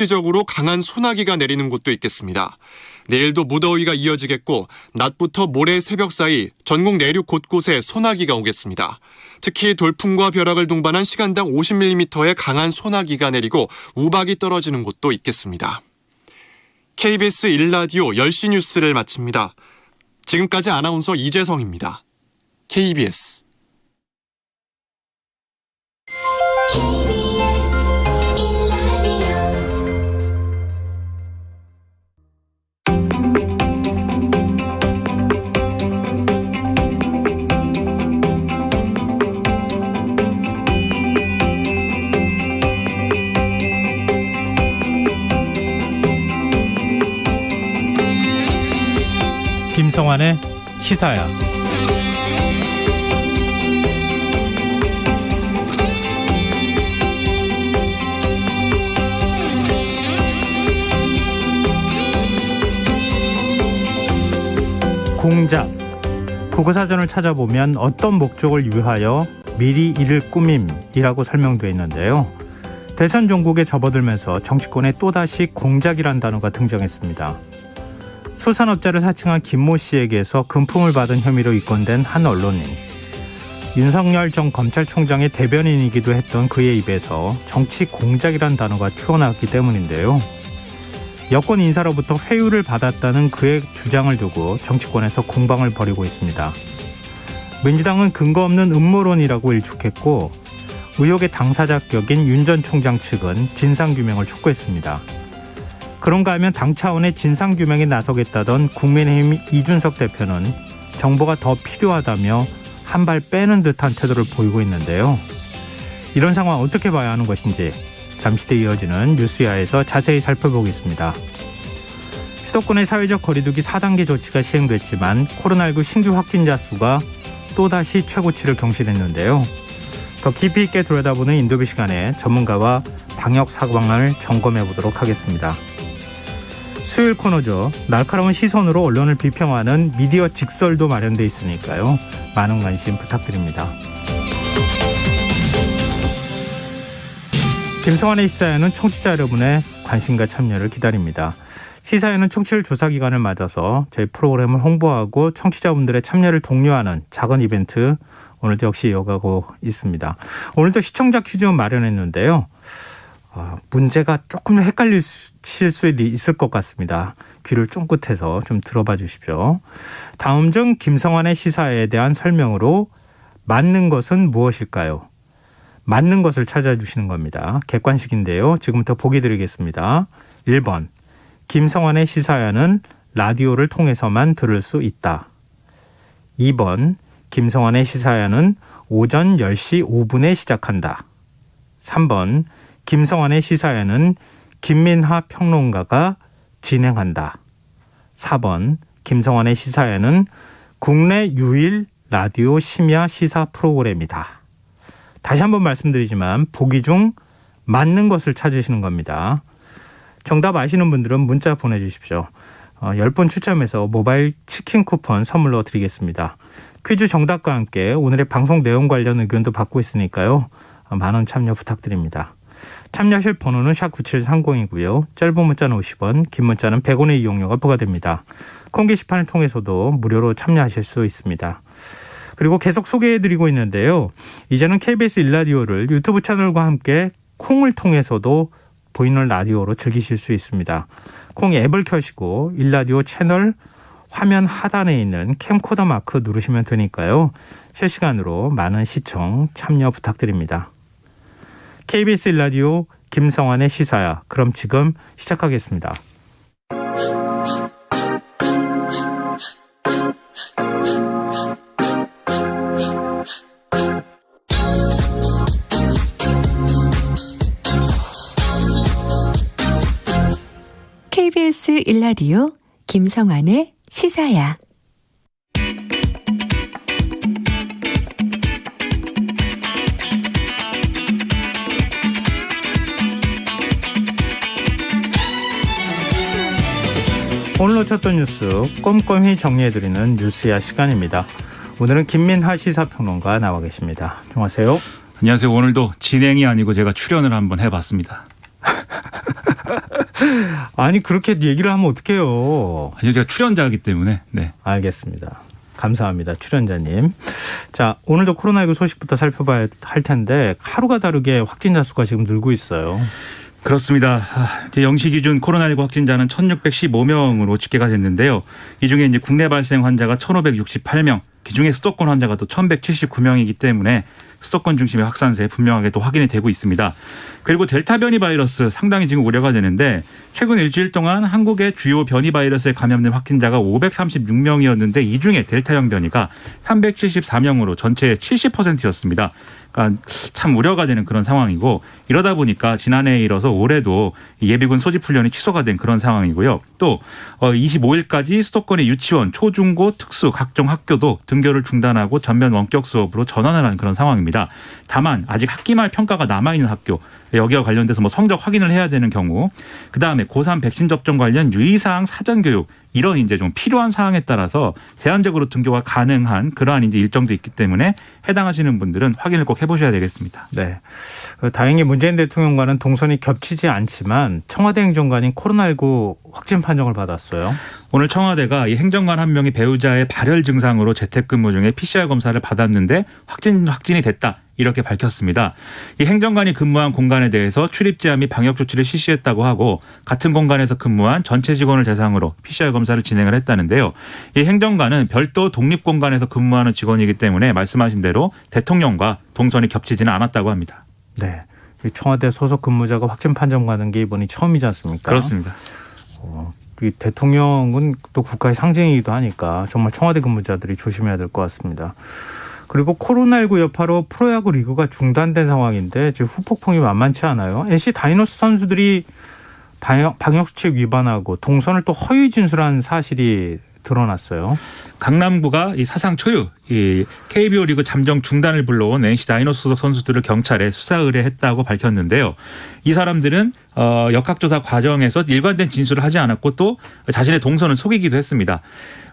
일시적으로 강한 소나기가 내리는 곳도 있겠습니다. 내일도 무더위가 이어지겠고 낮부터 모레 새벽 사이 전국 내륙 곳곳에 소나기가 오겠습니다. 특히 돌풍과 벼락을 동반한 시간당 50mm의 강한 소나기가 내리고 우박이 떨어지는 곳도 있겠습니다. KBS 1라디오 10시 뉴스를 마칩니다. 지금까지 아나운서 이재성입니다. KBS 김성환의 시사야. 공작. 국어사전을 찾아보면 어떤 목적을 위하여 미리 이를 꾸밈이라고 설명되어 있는데요. 대선 종국에 접어들면서 정치권에 또다시 공작이란 단어가 등장했습니다. 수산업자를 사칭한 김모 씨에게서 금품을 받은 혐의로 입건된 한 언론인. 윤석열 전 검찰총장의 대변인이기도 했던 그의 입에서 정치 공작이란 단어가 튀어나왔기 때문인데요. 여권 인사로부터 회유를 받았다는 그의 주장을 두고 정치권에서 공방을 벌이고 있습니다. 민주당은 근거 없는 음모론이라고 일축했고 의혹의 당사자격인 윤 전 총장 측은 진상규명을 촉구했습니다. 그런가 하면 당 차원의 진상규명에 나서겠다던 국민의힘 이준석 대표는 정보가 더 필요하다며 한 발 빼는 듯한 태도를 보이고 있는데요. 이런 상황 어떻게 봐야 하는 것인지 잠시 뒤에 이어지는 뉴스야에서 자세히 살펴보겠습니다. 수도권의 사회적 거리두기 4단계 조치가 시행됐지만 코로나19 신규 확진자 수가 또다시 최고치를 경신했는데요. 더 깊이 있게 들여다보는 인터뷰 시간에 전문가와 방역 상황을 점검해 보도록 하겠습니다. 수요일 코너죠. 날카로운 시선으로 언론을 비평하는 미디어 직설도 마련돼 있으니까요. 많은 관심 부탁드립니다. 김성환의 시사에는 청취자 여러분의 관심과 참여를 기다립니다. 시사에는 청취율 조사 기간을 맞아서 저희 프로그램을 홍보하고 청취자분들의 참여를 독려하는 작은 이벤트 오늘도 역시 이어가고 있습니다. 오늘도 시청자 퀴즈 마련했는데요. 문제가 조금 헷갈리실 수 있을 것 같습니다. 귀를 쫑긋해서 좀 들어봐 주십시오. 다음 중 김성환의 시사에 대한 설명으로 맞는 것은 무엇일까요? 맞는 것을 찾아주시는 겁니다. 객관식인데요. 지금부터 보기 드리겠습니다. 1번, 김성환의 시사야는 라디오를 통해서만 들을 수 있다. 2번, 김성환의 시사야는 오전 10시 5분에 시작한다. 3번, 김성환의 시사야는 김민하 평론가가 진행한다. 4번, 김성환의 시사야는 국내 유일 라디오 심야 시사 프로그램이다. 다시 한번 말씀드리지만 보기 중 맞는 것을 찾으시는 겁니다. 정답 아시는 분들은 문자 보내주십시오. 10분 추첨해서 모바일 치킨 쿠폰 선물로 드리겠습니다. 퀴즈 정답과 함께 오늘의 방송 내용 관련 의견도 받고 있으니까요. 많은 참여 부탁드립니다. 참여하실 번호는 샵9730이고요. 짧은 문자는 50원, 긴 문자는 100원의 이용료가 부과됩니다. 콩 게시판을 통해서도 무료로 참여하실 수 있습니다. 그리고 계속 소개해드리고 있는데요. 이제는 KBS 1라디오를 유튜브 채널과 함께 콩을 통해서도 보이는 라디오로 즐기실 수 있습니다. 콩 앱을 켜시고 1라디오 채널 화면 하단에 있는 캠코더 마크 누르시면 되니까요. 실시간으로 많은 시청, 참여 부탁드립니다. KBS 1라디오 김성환의 시사야. 그럼 지금 시작하겠습니다. KBS 1라디오 김성환의 시사야. 오늘 놓쳤던 뉴스 꼼꼼히 정리해드리는 뉴스야 시간입니다. 오늘은 김민하 시사평론가 나와 계십니다. 안녕하세요. 안녕하세요. 오늘도 진행이 아니고 제가 출연을 한번 해봤습니다. 아니 그렇게 얘기를 하면 어떡해요. 아니요, 제가 출연자이기 때문에. 네. 알겠습니다. 감사합니다. 출연자님. 자, 오늘도 코로나19 소식부터 살펴봐야 할 텐데 하루가 다르게 확진자 수가 지금 늘고 있어요. 그렇습니다. 이제 0시 기준 코로나19 확진자는 1,615명으로 집계가 됐는데요. 이 중에 이제 국내 발생 환자가 1,568명, 그중에 수도권 환자가 또 1,179명이기 때문에 수도권 중심의 확산세 분명하게 또 확인이 되고 있습니다. 그리고 델타 변이 바이러스 상당히 지금 우려가 되는데 최근 일주일 동안 한국의 주요 변이 바이러스에 감염된 확진자가 536명이었는데 이 중에 델타형 변이가 374명으로 전체의 70%였습니다. 그러니까 참 우려가 되는 그런 상황이고 이러다 보니까 지난해에 이어서 올해도 예비군 소집 훈련이 취소가 된 그런 상황이고요. 또 25일까지 수도권의 유치원, 초중고, 특수 각종 학교도 등교를 중단하고 전면 원격 수업으로 전환을 하는 그런 상황입니다. 다만 아직 학기 말 평가가 남아있는 학교 여기와 관련돼서 뭐 성적 확인을 해야 되는 경우 그다음에 고3 백신 접종 관련 유의사항 사전 교육 이런 이제 좀 필요한 사항에 따라서 제한적으로 등교가 가능한 그러한 이제 일정도 있기 때문에 해당하시는 분들은 확인을 꼭 해보셔야 되겠습니다. 네. 다행히 문재인 대통령과는 동선이 겹치지 않지만 청와대 행정관인 코로나19 확진 판정을 받았어요. 오늘 청와대가 이 행정관 한 명이 배우자의 발열 증상으로 재택근무 중에 PCR 검사를 받았는데 확진이 됐다. 이렇게 밝혔습니다. 이 행정관이 근무한 공간에 대해서 출입 제한 및 방역 조치를 실시했다고 하고 같은 공간에서 근무한 전체 직원을 대상으로 PCR 검사를 진행을 했다는데요. 이 행정관은 별도 독립 공간에서 근무하는 직원이기 때문에 말씀하신 대로 대통령과 동선이 겹치지는 않았다고 합니다. 네. 청와대 소속 근무자가 확진 판정받은 게 이번이 처음이지 않습니까? 그렇습니다. 이 대통령은 또 국가의 상징이기도 하니까 정말 청와대 근무자들이 조심해야 될 것 같습니다. 그리고 코로나19 여파로 프로야구 리그가 중단된 상황인데 지금 후폭풍이 만만치 않아요. NC 다이노스 선수들이 방역수칙 위반하고 동선을 또 허위 진술한 사실이 드러났어요. 강남구가 이 사상 초유 이 KBO 리그 잠정 중단을 불러온 NC 다이노스 소속 선수들을 경찰에 수사 의뢰했다고 밝혔는데요. 이 사람들은 역학조사 과정에서 일관된 진술을 하지 않았고 또 자신의 동선을 속이기도 했습니다.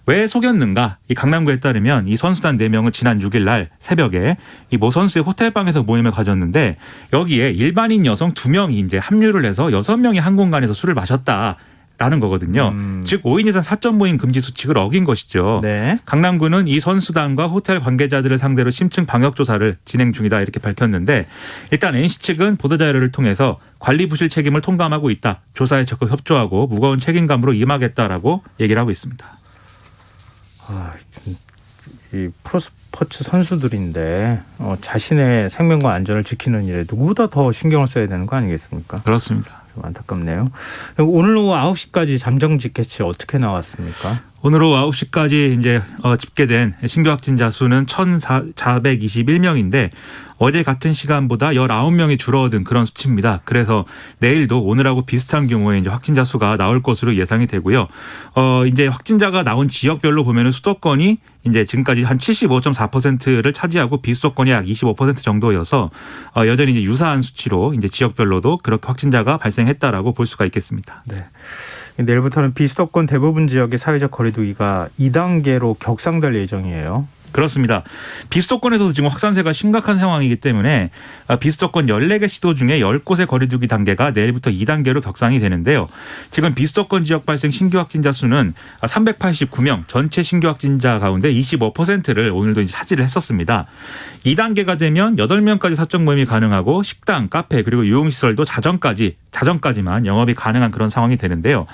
왜 속였는가? 이 강남구에 따르면 이 선수단 4명은 지난 6일 날 새벽에 이 모 선수의 호텔방에서 모임을 가졌는데 여기에 일반인 여성 2명이 이제 합류를 해서 6명이 한 공간에서 술을 마셨다. 라는 거거든요. 즉 5인 이상 사적 모임 금지 수칙을 어긴 것이죠. 네. 강남구는 이 선수단과 호텔 관계자들을 상대로 심층 방역 조사를 진행 중이다 이렇게 밝혔는데 일단 NC 측은 보도자료를 통해서 관리 부실 책임을 통감하고 있다. 조사에 적극 협조하고 무거운 책임감으로 임하겠다라고 얘기를 하고 있습니다. 이 프로스포츠 선수들인데 자신의 생명과 안전을 지키는 일에 누구보다 더 신경을 써야 되는 거 아니겠습니까? 그렇습니다. 좀 안타깝네요. 오늘 오후 9시까지 잠정 집계치 어떻게 나왔습니까? 오늘 오후 9시까지 이제 집계된 신규 확진자 수는 1,421명인데 어제 같은 시간보다 19명이 줄어든 그런 수치입니다. 그래서 내일도 오늘하고 비슷한 규모의 이제 확진자 수가 나올 것으로 예상이 되고요. 이제 확진자가 나온 지역별로 보면은 수도권이 이제 지금까지 한 75.4%를 차지하고 비수도권이 약 25% 정도여서 여전히 이제 유사한 수치로 이제 지역별로도 그렇게 확진자가 발생했다라고 볼 수가 있겠습니다. 네. 내일부터는 비수도권 대부분 지역의 사회적 거리두기가 2단계로 격상될 예정이에요. 그렇습니다. 비수도권에서도 지금 확산세가 심각한 상황이기 때문에 비수도권 14개 시도 중에 10곳의 거리두기 단계가 내일부터 2단계로 격상이 되는데요. 지금 비수도권 지역 발생 신규 확진자 수는 389명, 전체 신규 확진자 가운데 25%를 오늘도 이제 차지를 했었습니다. 2단계가 되면 8명까지 사적 모임이 가능하고 식당, 카페 그리고 유흥시설도 자정까지만 영업이 가능한 그런 상황이 되는데요.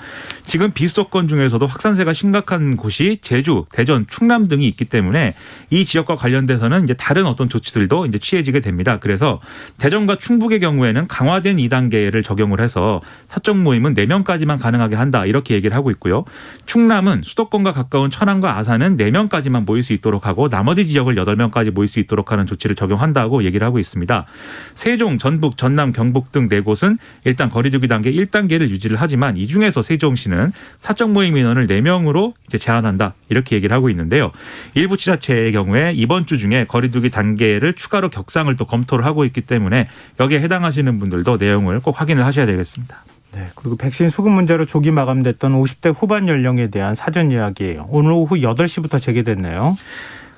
지금 비수도권 중에서도 확산세가 심각한 곳이 제주, 대전, 충남 등이 있기 때문에 이 지역과 관련돼서는 이제 다른 어떤 조치들도 이제 취해지게 됩니다. 그래서 대전과 충북의 경우에는 강화된 2단계를 적용을 해서 사적 모임은 4명까지만 가능하게 한다 이렇게 얘기를 하고 있고요. 충남은 수도권과 가까운 천안과 아산은 4명까지만 모일 수 있도록 하고 나머지 지역을 8명까지 모일 수 있도록 하는 조치를 적용한다고 얘기를 하고 있습니다. 세종, 전북, 전남, 경북 등 4곳은 일단 거리두기 단계 1단계를 유지를 하지만 이 중에서 세종시는 사적 모임 인원을 4명으로 이제 제한한다 이렇게 얘기를 하고 있는데요. 일부 지자체의 경우에 이번 주 중에 거리두기 단계를 추가로 격상을 또 검토를 하고 있기 때문에 여기에 해당하시는 분들도 내용을 꼭 확인을 하셔야 되겠습니다. 네, 그리고 백신 수급 문제로 조기 마감됐던 50대 후반 연령에 대한 사전 예약이 오늘 오후 8시부터 재개됐네요.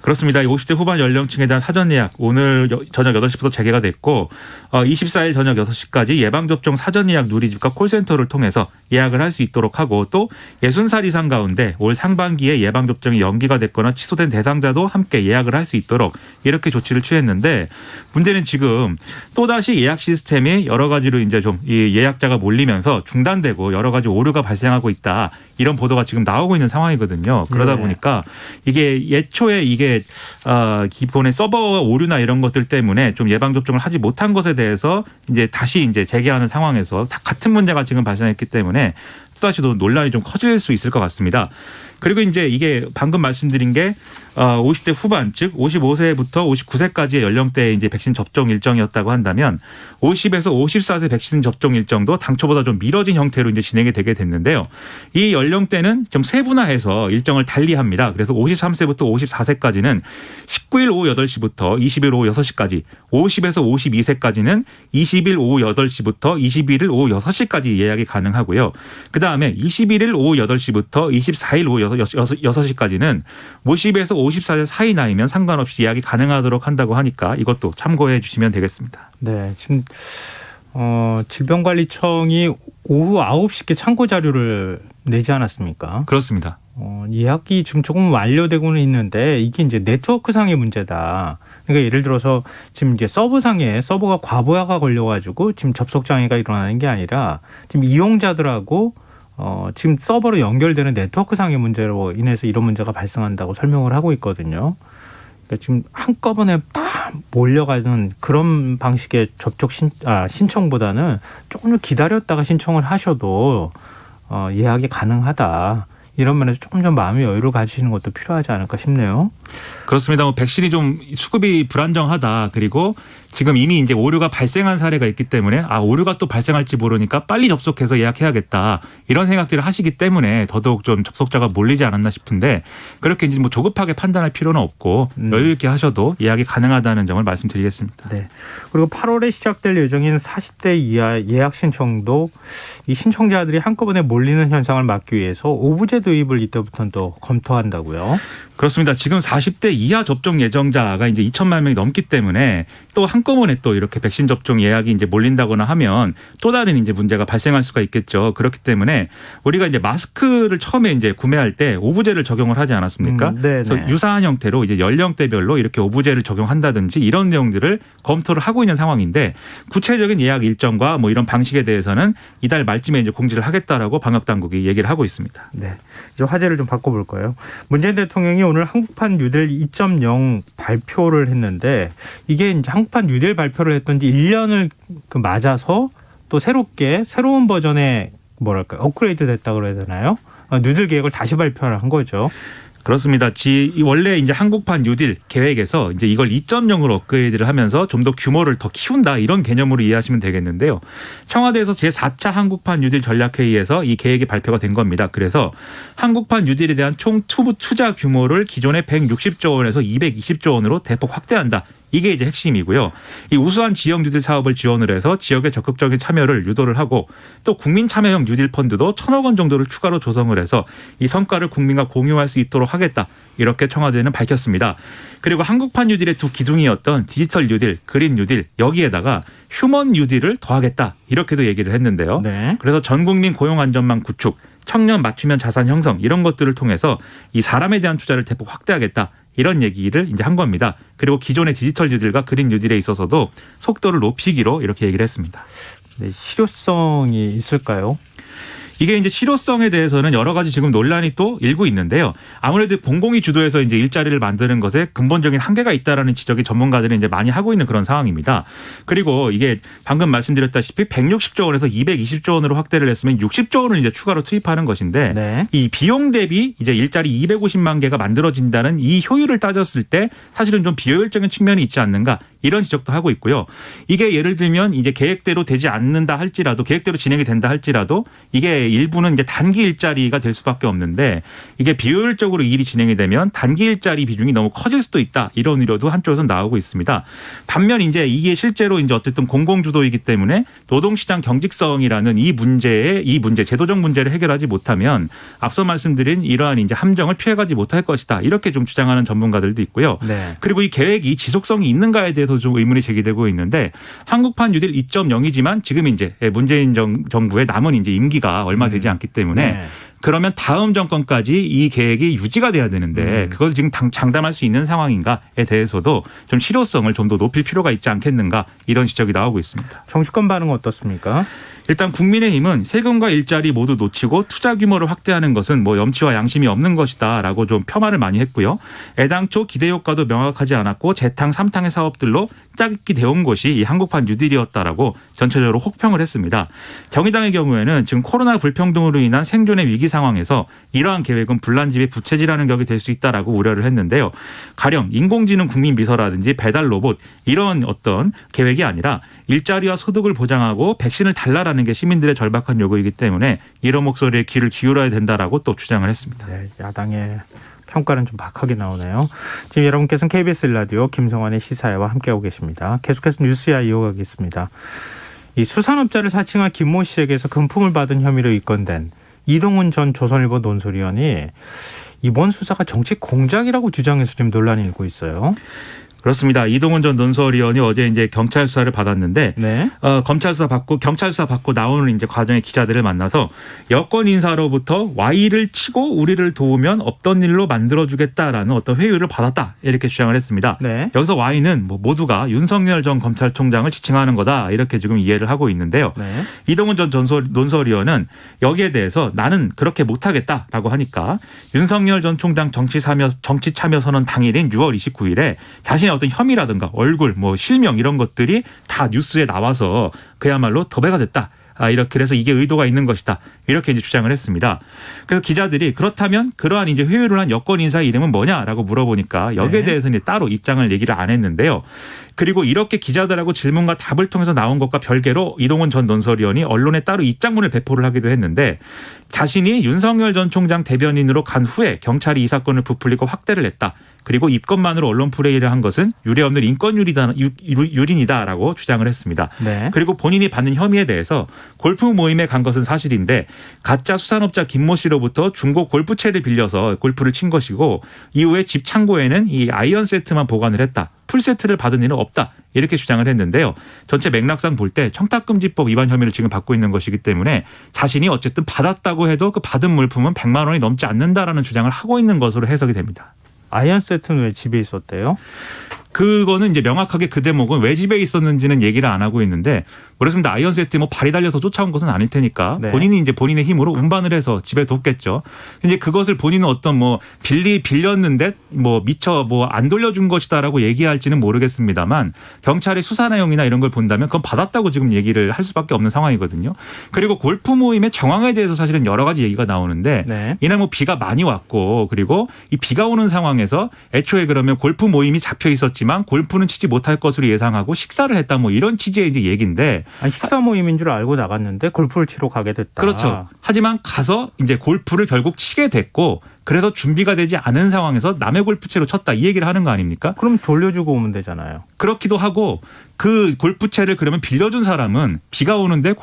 그렇습니다. 50대 후반 연령층에 대한 사전 예약 오늘 저녁 8시부터 재개가 됐고 24일 저녁 6시까지 예방접종 사전 예약 누리집과 콜센터를 통해서 예약을 할 수 있도록 하고 또 60살 이상 가운데 올 상반기에 예방접종이 연기가 됐거나 취소된 대상자도 함께 예약을 할 수 있도록 이렇게 조치를 취했는데 문제는 지금 또다시 예약 시스템이 여러 가지로 이제 좀 이 예약자가 몰리면서 중단되고 여러 가지 오류가 발생하고 있다. 이런 보도가 지금 나오고 있는 상황이거든요. 그러다 보니까 이게 예초에 이게 기본의 서버 오류나 이런 것들 때문에 좀 예방 접종을 하지 못한 것에 대해서 이제 다시 이제 재개하는 상황에서 다 같은 문제가 지금 발생했기 때문에 또다시 논란이 좀 커질 수 있을 것 같습니다. 그리고 이제 이게 방금 말씀드린 게 50대 후반 즉 55세부터 59세까지의 연령대의 이제 백신 접종 일정이었다고 한다면 50에서 54세 백신 접종 일정도 당초보다 좀 미뤄진 형태로 이제 진행이 되게 됐는데요. 이 연령대는 좀 세분화해서 일정을 달리합니다. 그래서 53세부터 54세까지는 19일 오후 8시부터 20일 오후 6시까지, 50에서 52세까지는 20일 오후 8시부터 21일 오후 6시까지 예약이 가능하고요. 그다음에 21일 오후 8시부터 24일 오후 6시까지는 50에서 54세 사이 나이면 상관없이 예약이 가능하도록 한다고 하니까 이것도 참고해 주시면 되겠습니다. 네, 지금 질병관리청이 오후 9시께 참고 자료를 내지 않았습니까? 그렇습니다. 예약이 지금 조금 완료되고는 있는데 이게 이제 네트워크상의 문제다. 그러니까 예를 들어서 지금 이제 서버가 과부하가 걸려가지고 지금 접속 장애가 일어나는 게 아니라 지금 이용자들하고 지금 서버로 연결되는 네트워크상의 문제로 인해서 이런 문제가 발생한다고 설명을 하고 있거든요. 그러니까 지금 한꺼번에 딱 몰려가는 그런 방식의 접촉 신청보다는 조금 기다렸다가 신청을 하셔도 예약이 가능하다. 이런 면에서 조금 좀 마음의 여유를 가지시는 것도 필요하지 않을까 싶네요. 그렇습니다. 백신이 좀 수급이 불안정하다. 그리고 지금 이미 이제 오류가 발생한 사례가 있기 때문에 오류가 또 발생할지 모르니까 빨리 접속해서 예약해야겠다. 이런 생각들을 하시기 때문에 더더욱 좀 접속자가 몰리지 않았나 싶은데 그렇게 이제 뭐 조급하게 판단할 필요는 없고 여유 있게 하셔도 예약이 가능하다는 점을 말씀드리겠습니다. 네. 그리고 8월에 시작될 예정인 40대 이하 예약 신청도 이 신청자들이 한꺼번에 몰리는 현상을 막기 위해서 오부제 도입을 이때부터는 또 검토한다고요. 그렇습니다. 지금 40대 이하 접종 예정자가 이제 2천만 명이 넘기 때문에 또 한꺼번에 또 이렇게 백신 접종 예약이 이제 몰린다거나 하면 또 다른 이제 문제가 발생할 수가 있겠죠. 그렇기 때문에 우리가 이제 마스크를 처음에 이제 구매할 때 오부제를 적용을 하지 않았습니까? 그래서 유사한 형태로 이제 연령대별로 이렇게 오부제를 적용한다든지 이런 내용들을 검토를 하고 있는 상황인데 구체적인 예약 일정과 뭐 이런 방식에 대해서는 이달 말쯤에 이제 공지를 하겠다라고 방역 당국이 얘기를 하고 있습니다. 네. 이제 화제를 좀 바꿔볼 거예요. 문재인 대통령이 오늘 한국판 뉴딜 2.0 발표를 했는데 이게 이제 한국판 뉴딜 발표를 했던 지 1년을 맞아서 또 새로운 버전의 업그레이드 됐다고 그래야 되나요? 뉴딜 계획을 다시 발표를 한 거죠. 그렇습니다. 원래 이제 한국판 뉴딜 계획에서 이제 이걸 2.0으로 업그레이드를 하면서 좀 더 규모를 더 키운다 이런 개념으로 이해하시면 되겠는데요. 청와대에서 제4차 한국판 뉴딜 전략회의에서 이 계획이 발표가 된 겁니다. 그래서 한국판 뉴딜에 대한 총 투자 규모를 기존의 160조 원에서 220조 원으로 대폭 확대한다. 이게 이제 핵심이고요. 이 우수한 지역 뉴딜 사업을 지원을 해서 지역의 적극적인 참여를 유도를 하고 또 국민 참여형 뉴딜 펀드도 1,000억 원 정도를 추가로 조성을 해서 이 성과를 국민과 공유할 수 있도록 하겠다. 이렇게 청와대는 밝혔습니다. 그리고 한국판 뉴딜의 두 기둥이었던 디지털 뉴딜, 그린 뉴딜 여기에다가 휴먼 뉴딜을 더하겠다. 이렇게도 얘기를 했는데요. 네. 그래서 전 국민 고용 안전망 구축, 청년 맞춤형 자산 형성 이런 것들을 통해서 이 사람에 대한 투자를 대폭 확대하겠다. 이런 얘기를 이제 한 겁니다. 그리고 기존의 디지털 뉴딜과 그린 뉴딜에 있어서도 속도를 높이기로 이렇게 얘기를 했습니다. 네, 실효성이 있을까요? 이게 이제 실효성에 대해서는 여러 가지 지금 논란이 또 일고 있는데요. 아무래도 공공이 주도해서 이제 일자리를 만드는 것에 근본적인 한계가 있다라는 지적이 전문가들이 이제 많이 하고 있는 그런 상황입니다. 그리고 이게 방금 말씀드렸다시피 160조 원에서 220조 원으로 확대를 했으면 60조 원을 이제 추가로 투입하는 것인데 네. 이 비용 대비 이제 일자리 250만 개가 만들어진다는 이 효율을 따졌을 때 사실은 좀 비효율적인 측면이 있지 않는가 이런 지적도 하고 있고요. 이게 예를 들면 이제 계획대로 되지 않는다 할지라도 계획대로 진행이 된다 할지라도 이게 일부는 이제 단기 일자리가 될 수밖에 없는데 이게 비효율적으로 일이 진행이 되면 단기 일자리 비중이 너무 커질 수도 있다. 이런 우려도 한쪽에서 나오고 있습니다. 반면 이제 이게 실제로 이제 어쨌든 공공주도이기 때문에 노동시장 경직성이라는 이 문제 제도적 문제를 해결하지 못하면 앞서 말씀드린 이러한 이제 함정을 피해가지 못할 것이다. 이렇게 좀 주장하는 전문가들도 있고요. 네. 그리고 이 계획이 지속성이 있는가에 대해서 좀 의문이 제기되고 있는데 한국판 뉴딜 2.0이지만 지금 이제 문재인 정부의 남은 이제 임기가 얼마 되지 않기 때문에 네. 그러면 다음 정권까지 이 계획이 유지가 돼야 되는데 그걸 지금 장담할 수 있는 상황인가에 대해서도 좀 실효성을 좀 더 높일 필요가 있지 않겠는가 이런 지적이 나오고 있습니다. 정치권 반응은 어떻습니까? 일단 국민의힘은 세금과 일자리 모두 놓치고 투자 규모를 확대하는 것은 뭐 염치와 양심이 없는 것이다라고 좀 폄하를 많이 했고요. 애당초 기대 효과도 명확하지 않았고 재탕 3탕의 사업들로 짝짓기 되온 것이 이 한국판 뉴딜이었다라고 전체적으로 혹평을 했습니다. 정의당의 경우에는 지금 코로나 불평등으로 인한 생존의 위기 상황에서 이러한 계획은 불난집의 부채질하는 격이 될 수 있다라고 우려를 했는데요. 가령 인공지능 국민비서라든지 배달 로봇 이런 어떤 계획이 아니라 일자리와 소득을 보장하고 백신을 달라라는 게 시민들의 절박한 요구이기 때문에 이런 목소리에 귀를 기울여야 된다라고 또 주장을 했습니다. 네, 야당의 평가는 좀 박하게 나오네요. 지금 여러분께서는 KBS 라디오 김성환의 시사회와 함께하고 계십니다. 계속해서 뉴스야 이어가겠습니다. 이 수산업자를 사칭한 김모 씨에게서 금품을 받은 혐의로 입건된 이동훈 전 조선일보 논설위원이 이번 수사가 정치 공작이라고 주장해서 지금 논란이 일고 있어요. 그렇습니다. 이동훈 전 논설위원이 어제 이제 경찰 수사를 받았는데 네. 검찰 수사 받고 경찰 수사 받고 나오는 이제 과정의 기자들을 만나서 여권 인사로부터 Y를 치고 우리를 도우면 없던 일로 만들어주겠다라는 어떤 회유를 받았다 이렇게 주장을 했습니다. 네. 여기서 Y는 뭐 모두가 윤석열 전 검찰총장을 지칭하는 거다 이렇게 지금 이해를 하고 있는데요. 네. 이동훈 전 논설위원은 여기에 대해서 나는 그렇게 못하겠다라고 하니까 윤석열 전 총장 정치 참여 선언 당일인 6월 29일에 자신의 어떤 혐의라든가 얼굴, 뭐 실명 이런 것들이 다 뉴스에 나와서 그야말로 도배가 됐다. 이렇게 그래서 이게 의도가 있는 것이다. 이렇게 이제 주장을 했습니다. 그래서 기자들이 그렇다면 그러한 이제 회유를 한 여권 인사의 이름은 뭐냐라고 물어보니까 여기에 네. 대해서는 따로 입장을 얘기를 안 했는데요. 그리고 이렇게 기자들하고 질문과 답을 통해서 나온 것과 별개로 이동훈 전 논설위원이 언론에 따로 입장문을 배포를 하기도 했는데 자신이 윤석열 전 총장 대변인으로 간 후에 경찰이 이 사건을 부풀리고 확대를 했다. 그리고 입건만으로 언론 플레이를 한 것은 유례없는 인권유린이다라고 주장을 했습니다. 네. 그리고 본인이 받는 혐의에 대해서 골프 모임에 간 것은 사실인데 가짜 수산업자 김모 씨로부터 중고 골프채를 빌려서 골프를 친 것이고 이후에 집 창고에는 이 아이언 세트만 보관을 했다. 풀세트를 받은 일은 없다. 이렇게 주장을 했는데요. 전체 맥락상 볼 때 청탁금지법 위반 혐의를 지금 받고 있는 것이기 때문에 자신이 어쨌든 받았다고 해도 그 받은 물품은 100만 원이 넘지 않는다라는 주장을 하고 있는 것으로 해석이 됩니다. 아이언 세트는 왜 집에 있었대요? 그거는 이제 명확하게 그 대목은 왜 집에 있었는지는 얘기를 안 하고 있는데 그렇습니다. 아이언 세트 뭐 발이 달려서 쫓아온 것은 아닐 테니까 네. 본인이 이제 본인의 힘으로 운반을 해서 집에 뒀겠죠. 이제 그것을 본인은 어떤 뭐 빌렸는데 뭐 미처 뭐 안 돌려준 것이다라고 얘기할지는 모르겠습니다만 경찰의 수사 내용이나 이런 걸 본다면 그건 받았다고 지금 얘기를 할 수밖에 없는 상황이거든요. 그리고 골프 모임의 정황에 대해서 사실은 여러 가지 얘기가 나오는데 네. 이날 뭐 비가 많이 왔고 그리고 이 비가 오는 상황에서 애초에 그러면 골프 모임이 잡혀 있었지만 골프는 치지 못할 것으로 예상하고 식사를 했다 뭐 이런 취지의 이제 얘기인데 아니, 식사 모임인 줄 알고 나갔는데 골프를 치러 가게 됐다. 그렇죠. 하지만 가서 이제 골프를 결국 치게 됐고 그래서 준비가 되지 않은 상황에서 남의 골프채로 쳤다 이 얘기를 하는 거 아닙니까? 그럼 돌려주고 오면 되잖아요. 그렇기도 하고 그 골프채를 그러면 빌려준 사람은 비가 오는데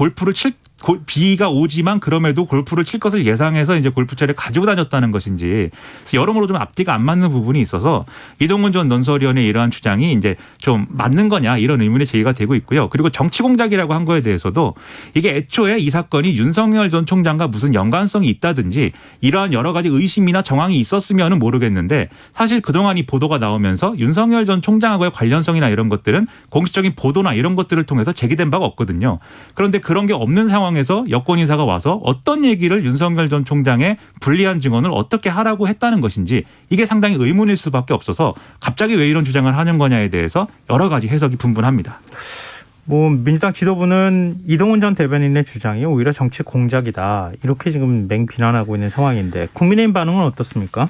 비가 오지만 그럼에도 골프를 칠 것을 예상해서 이제 골프채를 가지고 다녔다는 것인지 여러모로 좀 앞뒤가 안 맞는 부분이 있어서 이동훈 전 논설위원의 이러한 주장이 이제 좀 맞는 거냐 이런 의문이 제기가 되고 있고요. 그리고 정치 공작이라고 한 거에 대해서도 이게 애초에 이 사건이 윤석열 전 총장과 무슨 연관성이 있다든지 이러한 여러 가지 의심이나 정황이 있었으면은 모르겠는데 사실 그동안 이 보도가 나오면서 윤석열 전 총장하고의 관련성이나 이런 것들은 공식적인 보도나 이런 것들을 통해서 제기된 바가 없거든요. 그런데 그런 게 없는 상황에서 여권 인사가 와서 어떤 얘기를 윤석열 전 총장의 불리한 증언을 어떻게 하라고 했다는 것인지 이게 상당히 의문일 수밖에 없어서 갑자기 왜 이런 주장을 하는 거냐에 대해서 여러 가지 해석이 분분합니다. 뭐 민주당 지도부는 이동훈 전 대변인의 주장이 오히려 정치 공작이다 이렇게 지금 맹비난하고 있는 상황인데 국민의힘 반응은 어떻습니까?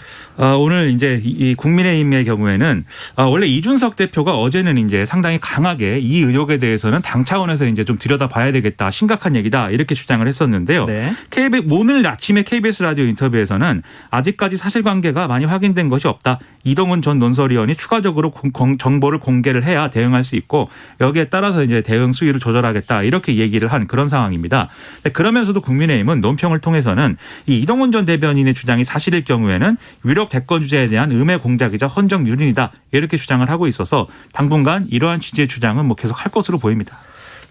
오늘 이제 이 국민의힘의 경우에는 원래 이준석 대표가 어제는 이제 상당히 강하게 이 의혹에 대해서는 당 차원에서 이제 좀 들여다봐야 되겠다, 심각한 얘기다 이렇게 주장을 했었는데요. 네. 오늘 아침에 KBS 라디오 인터뷰에서는 아직까지 사실관계가 많이 확인된 것이 없다. 이동훈 전 논설위원이 추가적으로 정보를 공개를 해야 대응할 수 있고 여기에 따라서 이제 대응 수위를 조절하겠다 이렇게 얘기를 한 그런 상황입니다. 그러면서도 국민의힘은 논평을 통해서는 이 이동훈 전 대변인의 주장이 사실일 경우에는 유력 대권 주자에 대한 음해 공작이자 헌정 유린이다 이렇게 주장을 하고 있어서 당분간 이러한 취지의 주장은 뭐 계속 할 것으로 보입니다.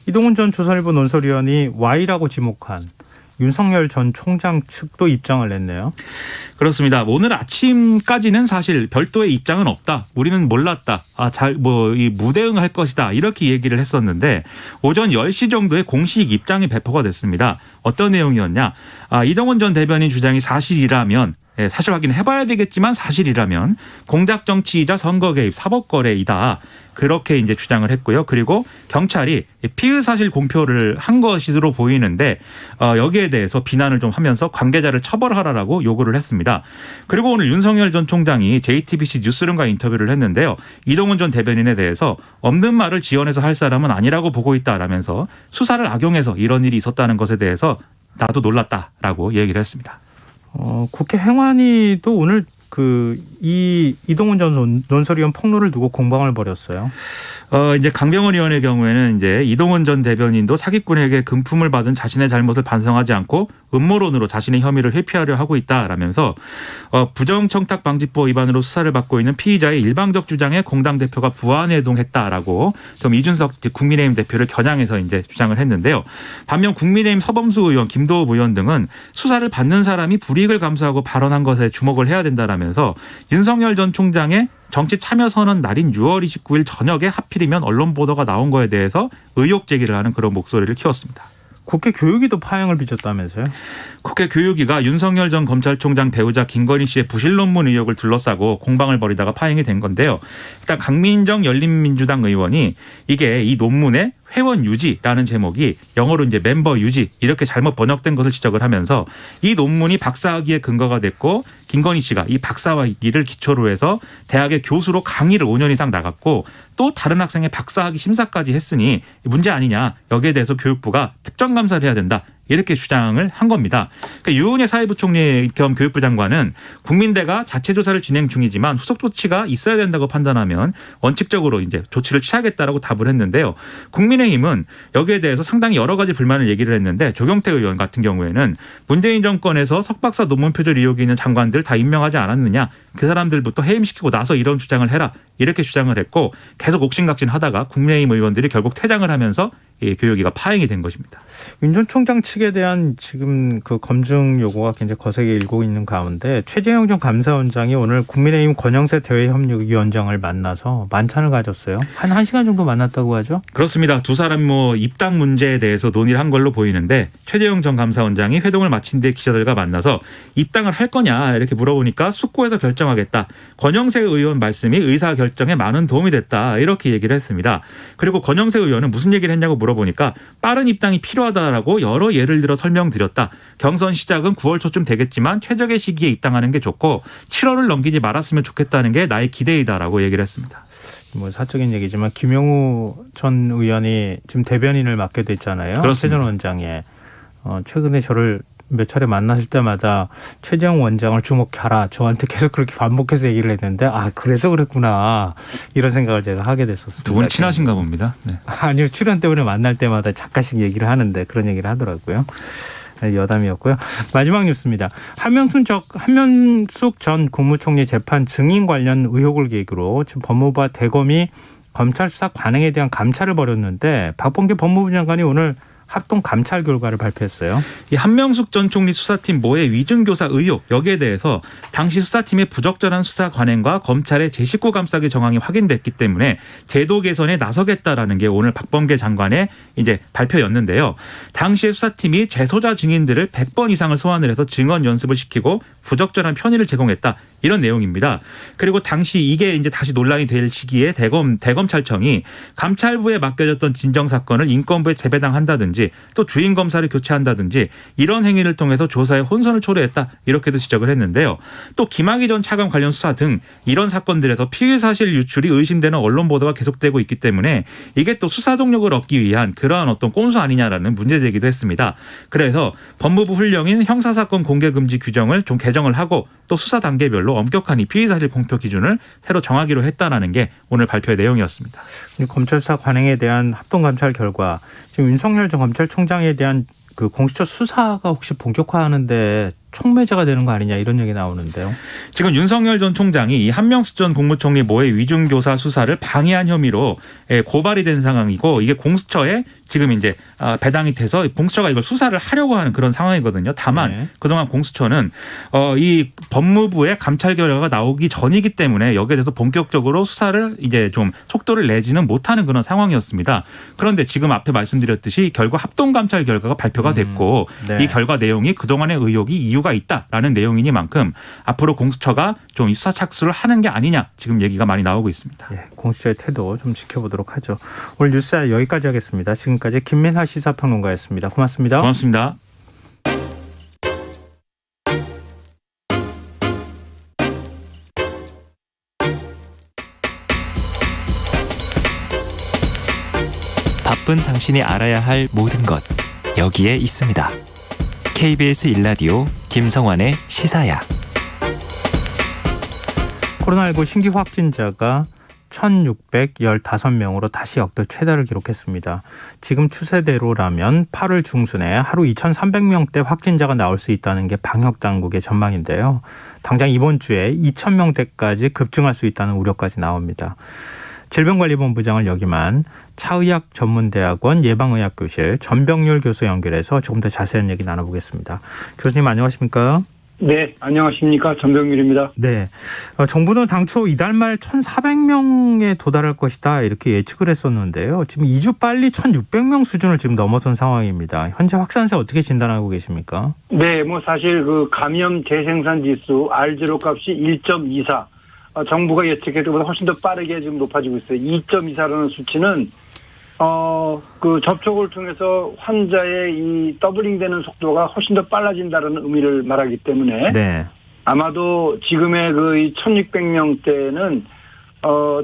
이동훈 전 조선일보 논설위원이 Y라고 지목한 윤석열 전 총장 측도 입장을 냈네요. 그렇습니다. 오늘 아침까지는 사실 별도의 입장은 없다. 우리는 몰랐다. 이 무대응할 것이다. 이렇게 얘기를 했었는데 오전 10시 정도에 공식 입장이 배포가 됐습니다. 어떤 내용이었냐? 이동훈 전 대변인 주장이 사실이라면 사실 확인을 해봐야 되겠지만 사실이라면 공작 정치이자 선거 개입, 사법 거래이다. 그렇게 이제 주장을 했고요. 그리고 경찰이 피의 사실 공표를 한 것으로 보이는데 여기에 대해서 비난을 좀 하면서 관계자를 처벌하라라고 요구를 했습니다. 그리고 오늘 윤석열 전 총장이 JTBC 뉴스룸과 인터뷰를 했는데요. 이동훈 전 대변인에 대해서 없는 말을 지어내서 할 사람은 아니라고 보고 있다라면서 수사를 악용해서 이런 일이 있었다는 것에 대해서 나도 놀랐다라고 얘기를 했습니다. 국회 행안위도 오늘 이동훈 전 논설위원 폭로를 두고 공방을 벌였어요. 이제 강병원 의원의 경우에는 이제 이동훈 전 대변인도 사기꾼에게 금품을 받은 자신의 잘못을 반성하지 않고 음모론으로 자신의 혐의를 회피하려 하고 있다라면서 부정청탁방지법 위반으로 수사를 받고 있는 피의자의 일방적 주장에 공당 대표가 부안해동했다라고 좀 이준석 국민의힘 대표를 겨냥해서 이제 주장을 했는데요. 반면 국민의힘 서범수 의원, 김도읍 의원 등은 수사를 받는 사람이 불이익을 감수하고 발언한 것에 주목을 해야 된다라면서 윤석열 전 총장의 정치 참여 선언 날인 6월 29일 저녁에 하필이면 언론 보도가 나온 거에 대해서 의혹 제기를 하는 그런 목소리를 키웠습니다. 국회 교육위도 파행을 빚었다면서요? 국회 교육위가 윤석열 전 검찰총장 배우자 김건희 씨의 부실 논문 의혹을 둘러싸고 공방을 벌이다가 파행이 된 건데요. 일단 강민정 열린민주당 의원이 이게 이 논문의 회원 유지라는 제목이 영어로 이제 멤버 유지 이렇게 잘못 번역된 것을 지적을 하면서 이 논문이 박사학위의 근거가 됐고 김건희 씨가 이 박사학위를 기초로 해서 대학의 교수로 강의를 5년 이상 나갔고 또 다른 학생의 박사학위 심사까지 했으니 문제 아니냐. 여기에 대해서 교육부가 특정감사를 해야 된다. 이렇게 주장을 한 겁니다. 그러니까 유은혜 사회부총리 겸 교육부 장관은 국민대가 자체 조사를 진행 중이지만 후속 조치가 있어야 된다고 판단하면 원칙적으로 이제 조치를 취하겠다라고 답을 했는데요. 국민의힘은 여기에 대해서 상당히 여러 가지 불만을 얘기를 했는데 조경태 의원 같은 경우에는 문재인 정권에서 석박사 논문 표절 의혹이 있는 장관들 다 임명하지 않았느냐. 그 사람들부터 해임시키고 나서 이런 주장을 해라. 이렇게 주장을 했고 계속 옥신각신하다가 국민의힘 의원들이 결국 퇴장을 하면서 이 교육위가 파행이 된 것입니다. 윤 전 총장 측에 대한 지금 그 검증 요구가 굉장히 거세게 일고 있는 가운데 최재형 전 감사원장이 오늘 국민의힘 권영세 대외협력위원장을 만나서 만찬을 가졌어요. 한 1시간 정도 만났다고 하죠? 그렇습니다. 두 사람 입당 문제에 대해서 논의를 한 걸로 보이는데 최재형 전 감사원장이 회동을 마친 뒤에 기자들과 만나서 입당을 할 거냐 이렇게 물어보니까 숙고해서 결정하겠다. 권영세 의원 말씀이 의사 결정에 많은 도움이 됐다. 이렇게 얘기를 했습니다. 그리고 권영세 의원은 무슨 얘기를 했냐고 물어보니까 빠른 입당이 필요하다라고 여러 예를 들어 설명드렸다. 경선 시작은 9월 초쯤 되겠지만 최적의 시기에 입당하는 게 좋고 7월을 넘기지 말았으면 좋겠다는 게 나의 기대이다라고 얘기를 했습니다. 사적인 얘기지만 김영우 전 의원이 지금 대변인을 맡게 됐잖아요. 최 전 원장에. 최근에 저를 몇 차례 만났을 때마다 최재형 원장을 주목하라. 저한테 계속 그렇게 반복해서 얘기를 했는데 그래서 그랬구나. 이런 생각을 제가 하게 됐었습니다. 두 분 친하신가 봅니다. 네. 아니요. 출연 때문에 만날 때마다 잠깐씩 얘기를 하는데 그런 얘기를 하더라고요. 여담이었고요. 마지막 뉴스입니다. 한명숙 전 국무총리 재판 증인 관련 의혹을 계기로 지금 법무부와 대검이 검찰 수사 관행에 대한 감찰을 벌였는데 박범계 법무부 장관이 오늘 합동 감찰 결과를 발표했어요. 이 한명숙 전 총리 수사팀 모해 위증교사 의혹 여기에 대해서 당시 수사팀의 부적절한 수사 관행과 검찰의 제19 감싸기 정황이 확인됐기 때문에 제도 개선에 나서겠다라는 게 오늘 박범계 장관의 이제 발표였는데요. 당시에 수사팀이 재소자 증인들을 100번 이상을 소환을 해서 증언 연습을 시키고 부적절한 편의를 제공했다. 이런 내용입니다. 그리고 당시 이게 이제 다시 논란이 될 시기에 대검찰청이 감찰부에 맡겨졌던 진정 사건을 인권부에 재배당한다든지 또 주인 검사를 교체한다든지 이런 행위를 통해서 조사에 혼선을 초래했다. 이렇게도 지적을 했는데요. 또 김학의 전 차관 관련 수사 등 이런 사건들에서 피의 사실 유출이 의심되는 언론 보도가 계속되고 있기 때문에 이게 또 수사 동력을 얻기 위한 그러한 어떤 꼼수 아니냐라는 문제 제기도 했습니다. 그래서 법무부 훈령인 형사사건 공개금지 규정을 좀 개정을 하고 또 수사 단계별로 엄격한 이 피의사실 공표 기준을 새로 정하기로 했다라는 게 오늘 발표의 내용이었습니다. 검찰 수사 관행에 대한 합동 감찰 결과 지금 윤석열 전 검찰총장에 대한 그 공수처 수사가 혹시 본격화하는데 촉매제가 되는 거 아니냐 이런 얘기 나오는데요. 지금 윤석열 전 총장이 이 한명숙 전 국무총리 모해 위중교사 수사를 방해한 혐의로 고발이 된 상황이고 이게 공수처에 지금 이제 배당이 돼서 공수처가 이걸 수사를 하려고 하는 그런 상황이거든요. 다만 그동안 공수처는 이 법무부의 감찰 결과가 나오기 전이기 때문에 여기에 대해서 본격적으로 수사를 이제 좀 속도를 내지는 못하는 그런 상황이었습니다. 그런데 지금 앞에 말씀드렸듯이 결과 합동 감찰 결과가 발표가 됐고 이 결과 내용이 그동안의 의혹이 이유가 있다라는 내용이니만큼 앞으로 공수처가 좀 이 수사 착수를 하는 게 아니냐 지금 얘기가 많이 나오고 있습니다. 예, 공수처의 태도 좀 지켜보도록 하죠. 오늘 뉴스 여기까지 하겠습니다. 지금까지 김민하 시사평론가였습니다. 고맙습니다. 고맙습니다. 바쁜 당신이 알아야 할 모든 것 여기에 있습니다. KBS 1라디오 김성환의 시사야. 코로나19 신규 확진자가 1,615명으로 다시 역대 최다를 기록했습니다. 지금 추세대로라면 8월 중순에 하루 2,300명대 확진자가 나올 수 있다는 게 방역당국의 전망인데요. 당장 이번 주에 2,000명대까지 급증할 수 있다는 우려까지 나옵니다. 질병관리본부장을 역임한 차의학전문대학원 예방의학교실 전병률 교수 연결해서 조금 더 자세한 얘기 나눠보겠습니다. 교수님 안녕하십니까? 네, 안녕하십니까. 전병률입니다. 네, 정부는 당초 이달 말 1,400명에 도달할 것이다 이렇게 예측을 했었는데요. 지금 2주 빨리 1,600명 수준을 지금 넘어선 상황입니다. 현재 확산세 어떻게 진단하고 계십니까? 네, 뭐 사실 그 감염 재생산 지수 R0 값이 1.24. 정부가 예측했던 것보다 훨씬 더 빠르게 지금 높아지고 있어요. 2.24라는 수치는 그 접촉을 통해서 환자의 이 더블링되는 속도가 훨씬 더 빨라진다는 의미를 말하기 때문에 네. 아마도 지금의 그 1,600명대는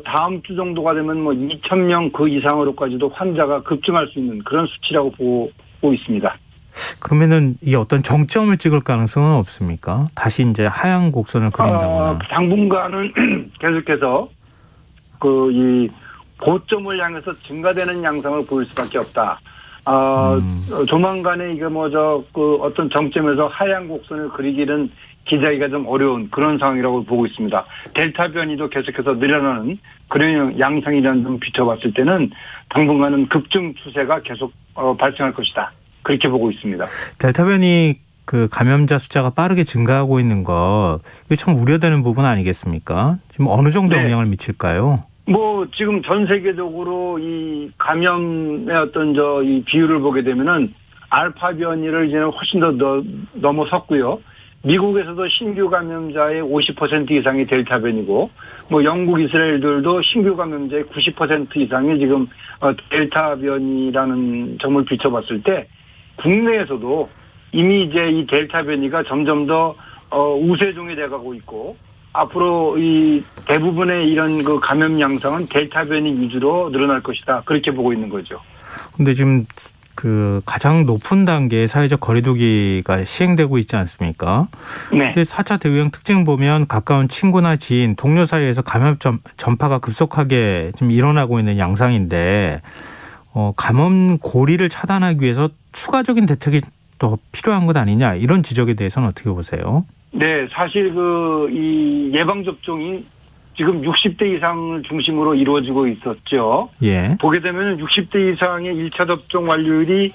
다음 주 정도가 되면 뭐 2,000명 그 이상으로까지도 환자가 급증할 수 있는 그런 수치라고 보고 있습니다. 그러면은 이 어떤 정점을 찍을 가능성은 없습니까? 다시 이제 하향 곡선을 그린다거나. 당분간은 계속해서 그 이 고점을 향해서 증가되는 양상을 보일 수밖에 없다. 조만간에 이게 그 어떤 정점에서 하향 곡선을 그리기는 기대하기가 좀 어려운 그런 상황이라고 보고 있습니다. 델타 변이도 계속해서 늘어나는 그런 양상이라는 점 비춰봤을 때는 당분간은 급증 추세가 계속 발생할 것이다. 그렇게 보고 있습니다. 델타 변이 그 감염자 숫자가 빠르게 증가하고 있는 거 이거 참 우려되는 부분 아니겠습니까? 지금 어느 정도 영향을 미칠까요? 뭐 지금 전 세계적으로 이 감염의 어떤 이 비율을 보게 되면은 알파 변이를 이제는 훨씬 더 넘어섰고요. 미국에서도 신규 감염자의 50% 이상이 델타 변이고, 뭐 영국, 이스라엘들도 신규 감염자의 90% 이상이 지금 델타 변이라는 점을 비춰봤을 때 국내에서도 이미 이제 이 델타 변이가 점점 더 우세종이 돼가고 있고. 앞으로 이 대부분의 이런 그 감염 양상은 델타 변이 위주로 늘어날 것이다. 그렇게 보고 있는 거죠. 근데 지금 그 가장 높은 단계의 사회적 거리두기가 시행되고 있지 않습니까? 네. 근데 4차 대유행 특징 보면 가까운 친구나 지인, 동료 사이에서 감염 전파가 급속하게 지금 일어나고 있는 양상인데 감염 고리를 차단하기 위해서 추가적인 대책이 더 필요한 것 아니냐 이런 지적에 대해서는 어떻게 보세요? 네, 사실 이 예방접종이 지금 60대 이상을 중심으로 이루어지고 있었죠. 예. 보게 되면 60대 이상의 1차 접종 완료율이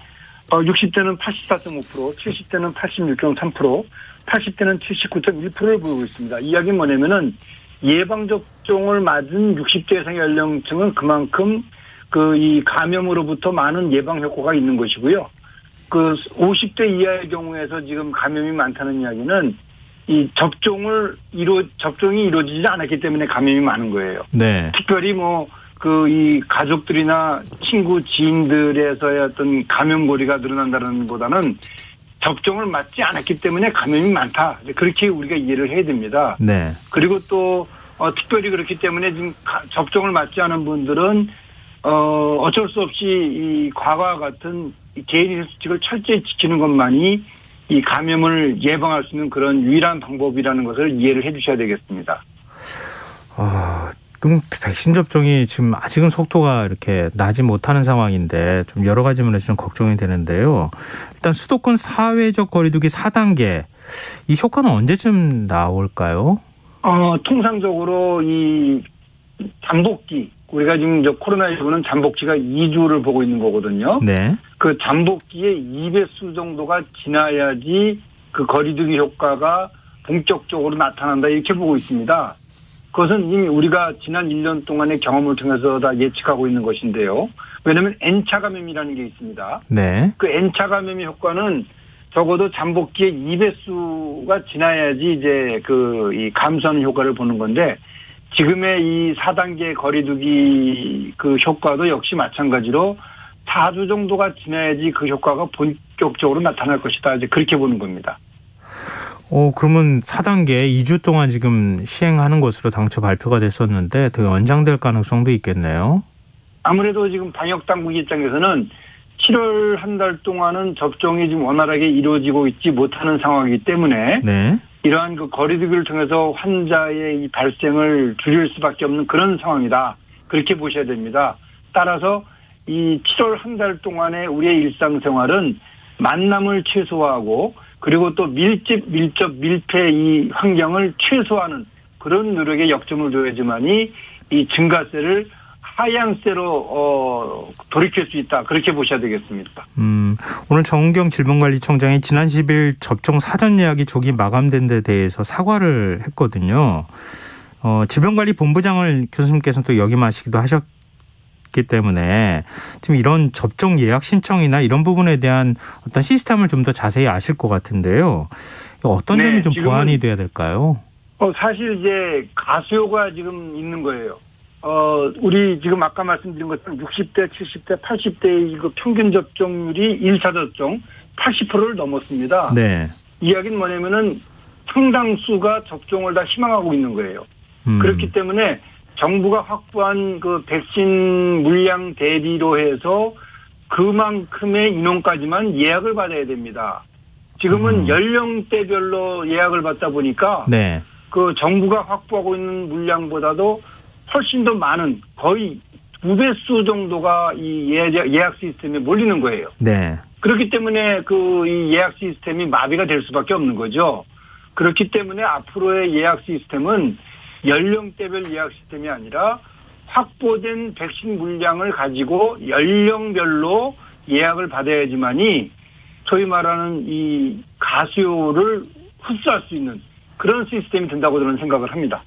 60대는 84.5%, 70대는 86.3%, 80대는 79.1%를 보이고 있습니다. 이 이야기는 뭐냐면은 예방접종을 맞은 60대 이상 연령층은 그만큼 이 감염으로부터 많은 예방 효과가 있는 것이고요. 50대 이하의 경우에서 지금 감염이 많다는 이야기는 이 접종이 이루어지지 않았기 때문에 감염이 많은 거예요. 네. 특별히 이 가족들이나 친구, 지인들에서의 어떤 감염고리가 늘어난다는 보다는 접종을 맞지 않았기 때문에 감염이 많다. 그렇게 우리가 이해를 해야 됩니다. 네. 그리고 또 특별히 그렇기 때문에 지금 접종을 맞지 않은 분들은 어쩔 수 없이 이 과거와 같은 개인의 수칙을 철저히 지키는 것만이 이 감염을 예방할 수 있는 그런 유일한 방법이라는 것을 이해를 해 주셔야 되겠습니다. 그럼 백신 접종이 지금 아직은 속도가 이렇게 나지 못하는 상황인데 좀 여러 가지 면에서 좀 걱정이 되는데요. 일단 수도권 사회적 거리두기 4단계 이 효과는 언제쯤 나올까요? 통상적으로 이 잠복기 우리가 지금 코로나19는 잠복기가 2주를 보고 있는 거거든요. 네. 그 잠복기의 2배수 정도가 지나야지 그 거리두기 효과가 본격적으로 나타난다 이렇게 보고 있습니다. 그것은 이미 우리가 지난 1년 동안의 경험을 통해서 다 예측하고 있는 것인데요. 왜냐하면 N차 감염이라는 게 있습니다. 네. 그 N차 감염의 효과는 적어도 잠복기의 2배수가 지나야지 이제 이 감소하는 효과를 보는 건데 지금의 이 4단계 거리두기 그 효과도 역시 마찬가지로 4주 정도가 지나야지 그 효과가 본격적으로 나타날 것이다. 이제 그렇게 보는 겁니다. 그러면 4단계 2주 동안 지금 시행하는 것으로 당초 발표가 됐었는데 더 연장될 가능성도 있겠네요. 아무래도 지금 방역당국 입장에서는 7월 한 달 동안은 접종이 지금 원활하게 이루어지고 있지 못하는 상황이기 때문에 네. 이러한 그 거리두기를 통해서 환자의 이 발생을 줄일 수밖에 없는 그런 상황이다. 그렇게 보셔야 됩니다. 따라서 이 7월 한 달 동안의 우리의 일상생활은 만남을 최소화하고 그리고 또 밀집, 밀폐 이 환경을 최소화하는 그런 노력에 역점을 둬야지만이 이 증가세를 하향세로 돌이킬 수 있다. 그렇게 보셔야 되겠습니다. 오늘 정은경 질병관리청장이 지난 10일 접종 사전 예약이 조기 마감된 데 대해서 사과를 했거든요. 질병관리본부장을 교수님께서는 또 역임하시기도 하셨기 때문에 지금 이런 접종 예약 신청이나 이런 부분에 대한 어떤 시스템을 좀 더 자세히 아실 것 같은데요. 어떤 점이 좀 보완이 돼야 될까요? 사실 이제 가수요가 지금 있는 거예요. 우리 지금 아까 말씀드린 것처럼 60대, 70대, 80대의 그 평균 접종률이 1차 접종 80%를 넘었습니다. 네. 이야기는 뭐냐면은 상당수가 접종을 다 희망하고 있는 거예요. 그렇기 때문에 정부가 확보한 그 백신 물량 대비로 해서 그만큼의 인원까지만 예약을 받아야 됩니다. 지금은 연령대별로 예약을 받다 보니까 네. 그 정부가 확보하고 있는 물량보다도 훨씬 더 많은 거의 2배수 정도가 이 예약 시스템에 몰리는 거예요. 네. 그렇기 때문에 이 예약 시스템이 마비가 될 수밖에 없는 거죠. 그렇기 때문에 앞으로의 예약 시스템은 연령대별 예약 시스템이 아니라 확보된 백신 물량을 가지고 연령별로 예약을 받아야지만이 소위 말하는 이 가수요를 흡수할 수 있는 그런 시스템이 된다고 저는 생각을 합니다.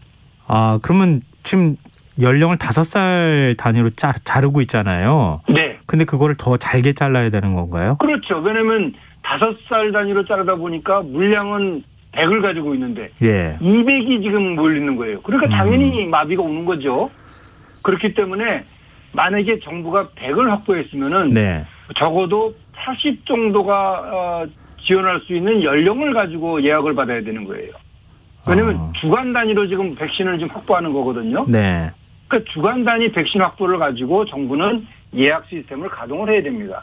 그러면 지금 연령을 5살 단위로 자르고 있잖아요. 네. 근데 그거를 더 잘게 잘라야 되는 건가요? 그렇죠. 왜냐하면 5살 단위로 자르다 보니까 물량은 100을 가지고 있는데 예. 200이 지금 몰리는 거예요. 그러니까 당연히 마비가 오는 거죠. 그렇기 때문에 만약에 정부가 100을 확보했으면은 네. 적어도 80 정도가 지원할 수 있는 연령을 가지고 예약을 받아야 되는 거예요. 왜냐하면 주간 단위로 지금 백신을 지금 확보하는 거거든요. 네. 그러니까 주간 단위 백신 확보를 가지고 정부는 예약 시스템을 가동을 해야 됩니다.